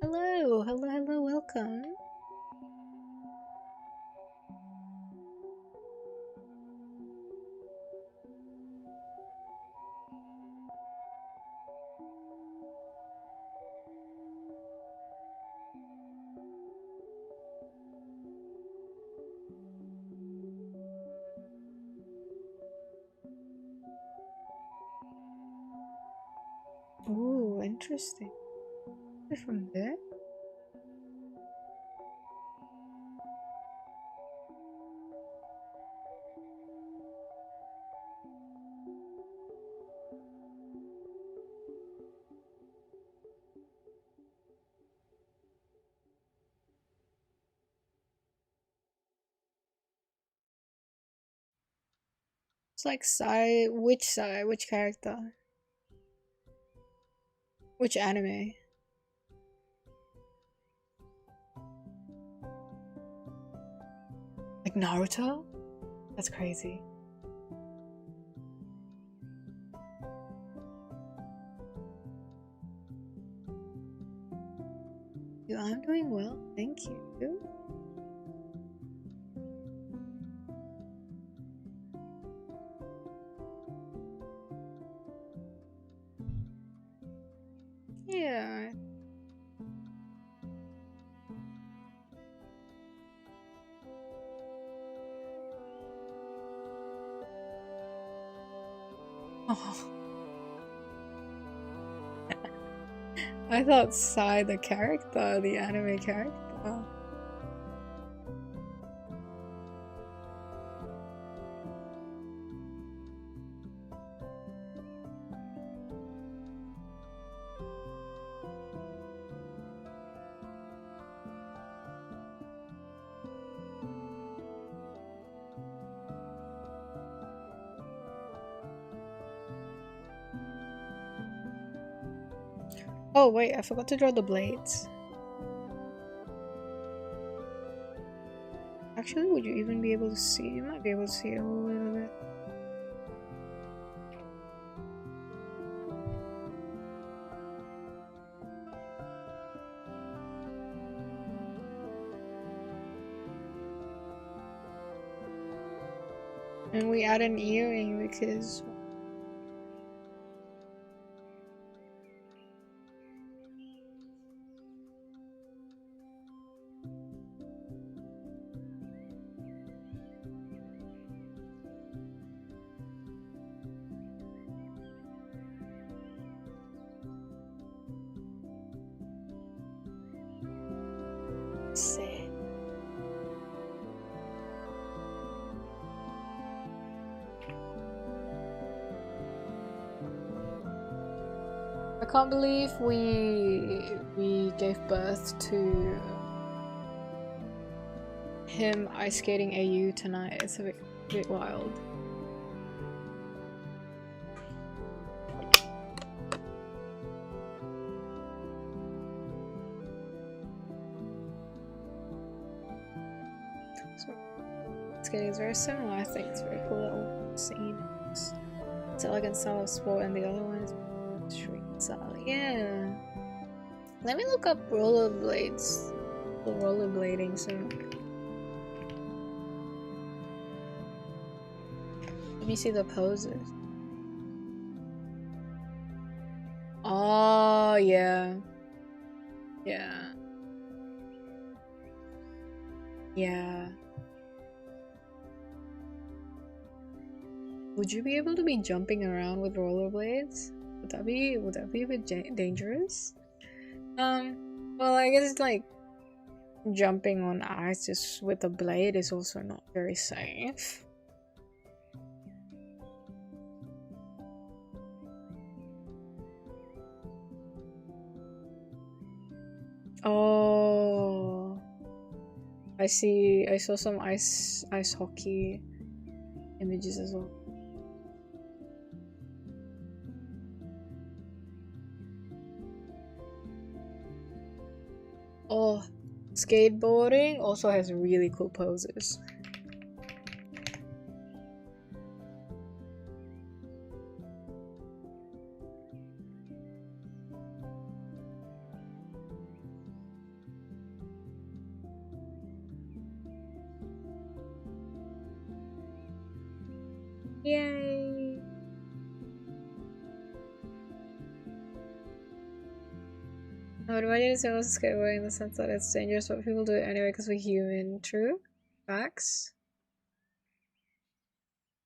Hello, hello, hello, welcome. Ooh, interesting. From there? It's like side, which character? Which anime? Like Naruto? That's crazy. Yeah, I'm doing well, thank you. Yeah. Oh. I thought Sai the character, the anime character. Oh wait, I forgot to draw the blades. Actually, would you even be able to see? You might be able to see it a little bit. And we add an earring because I can't believe we gave birth to him ice skating AU tonight. It's a bit wild. So skating is very similar. I think it's very cool little scene. It's elegant style of sport, and the other one is street style. Yeah. Let me look up rollerblades. Rollerblading soon. Let me see the poses. Oh yeah. Yeah. Yeah. Would you be able to be jumping around with rollerblades? Would that be a bit dangerous? Well, I guess it's like jumping on ice just with a blade is also not very safe. Oh, I see. I saw some ice hockey images as well. Oh, skateboarding also has really cool poses. Yay! I would imagine it's almost skateboarding in the sense that it's dangerous, but people do it anyway because we're human. True? Facts?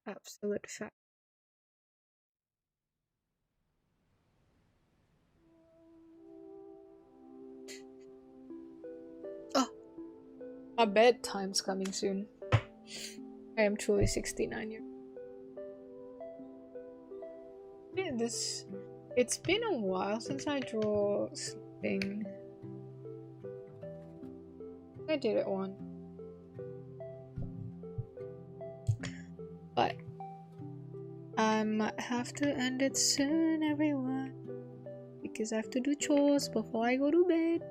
Absolute fact. Oh! My bedtime's coming soon. I am truly 69 years. It's been a while since I draw something. I did it once. But I might have to end it soon, everyone. Because I have to do chores before I go to bed.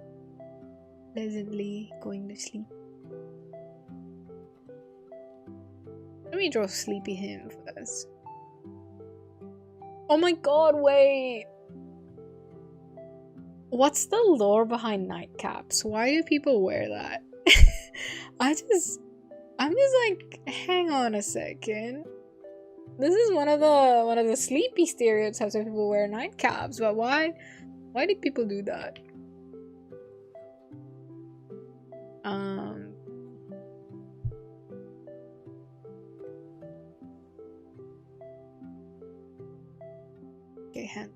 Pleasantly going to sleep. Let me draw Sleepy Him first. Oh my god, wait! What's the lore behind nightcaps? Why do people wear that? I'm just like, hang on a second. This is one of the sleepy stereotypes that people wear nightcaps, but why did people do that? Okay, hand.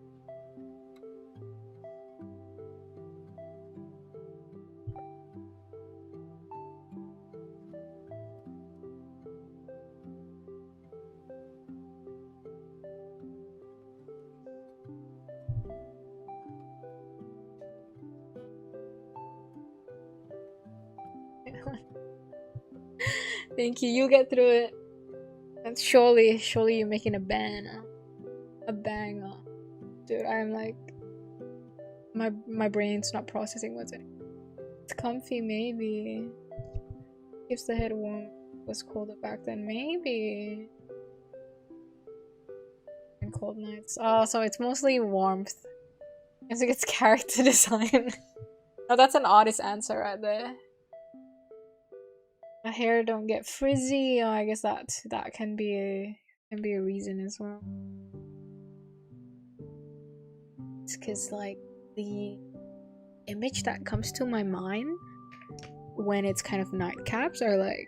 Thank you. You get through it. And surely you're making a banger. A banger. Dude, I'm like, my brain's not processing what's in it. It's comfy, maybe. Keeps the head warm. Was colder back then, maybe. And cold nights. Oh, so it's mostly warmth. I think it's character design. Oh, that's an honest answer right there. My hair don't get frizzy. Oh, I guess that can be a reason as well. It's because like the image that comes to my mind when it's kind of nightcaps are like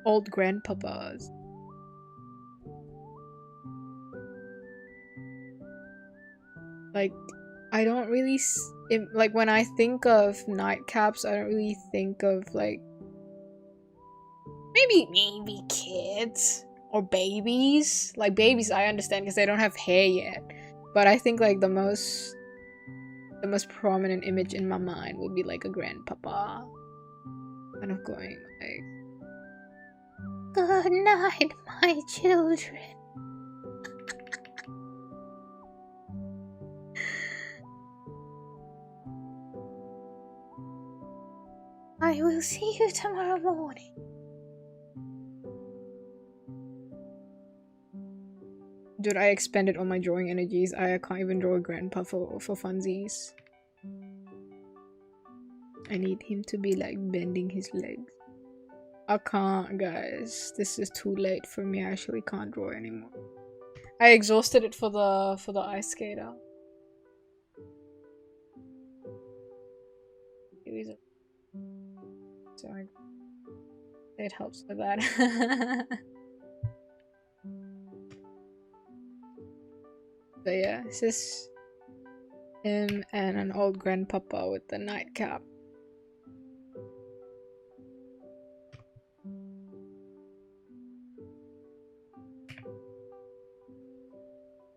old grandpapas. Like I don't really like when I think of nightcaps, I don't really think of like maybe kids or babies. Like babies I understand because they don't have hair yet. But I think like the most the most prominent image in my mind would be like a grandpapa. Kind of going like, "Good night, my children." I will see you tomorrow morning. Dude, I expended all my drawing energies. I can't even draw a grandpa for funsies. I need him to be like bending his legs. I can't, guys. This is too late for me. I actually can't draw anymore. I exhausted it for the ice skater. So it helps with that. But yeah, this is him and an old grandpapa with the nightcap.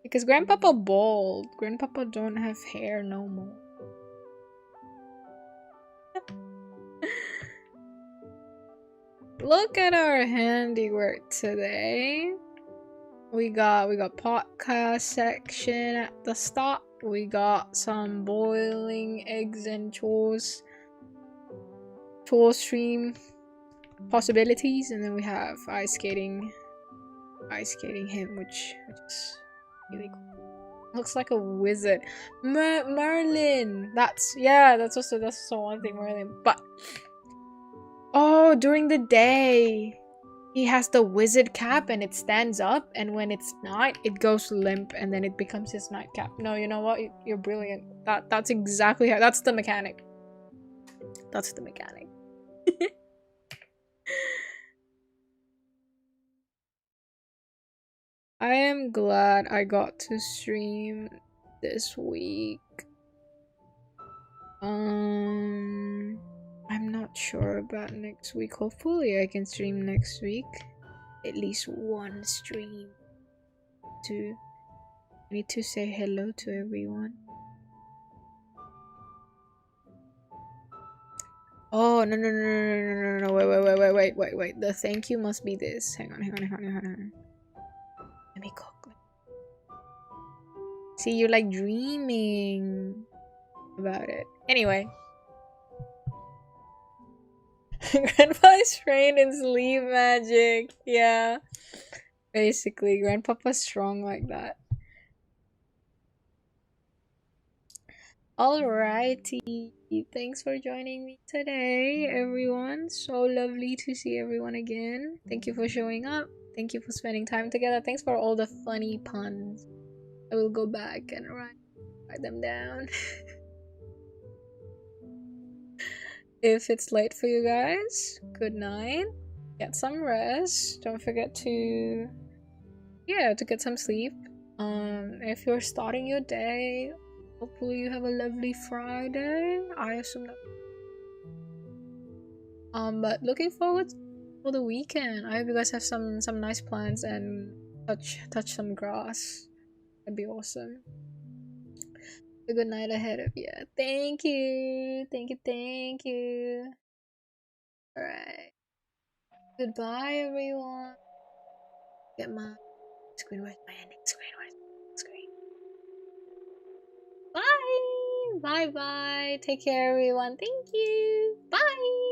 Because grandpapa bald. Grandpapa don't have hair no more. Look at our handiwork today. We got podcast section at the start. We got some boiling eggs and chores stream possibilities, and then we have ice skating him, which is really cool. Looks like a wizard. Merlin. That's also one thing, Merlin. But oh, during the day he has the wizard cap and it stands up, and when it's not, it goes limp and then it becomes his nightcap. No, you know what? You're brilliant. That's exactly how. That's the mechanic. That's the mechanic. I am glad I got to stream this week. I'm not sure about next week. Hopefully I can stream next week. At least one stream. I need to say hello to everyone. Oh, no, wait. The thank you must be this. Hang on. Let me cook. See, you're like dreaming about it. Anyway. Grandpa is trained in sleep magic. Yeah. Basically, Grandpapa's strong like that. Alrighty. Thanks for joining me today, everyone. So lovely to see everyone again. Thank you for showing up. Thank you for spending time together. Thanks for all the funny puns. I will go back and write them down. If it's late for you guys, good night. Get some rest. Don't forget to get some sleep. If you're starting your day, hopefully you have a lovely Friday. I assume that. But looking forward for the weekend. I hope you guys have some nice plans and touch some grass. That'd be awesome. A good night ahead of you. Thank you. Alright. Goodbye, everyone. Get my screen. Where's my ending screen? Bye. Take care, everyone. Thank you. Bye.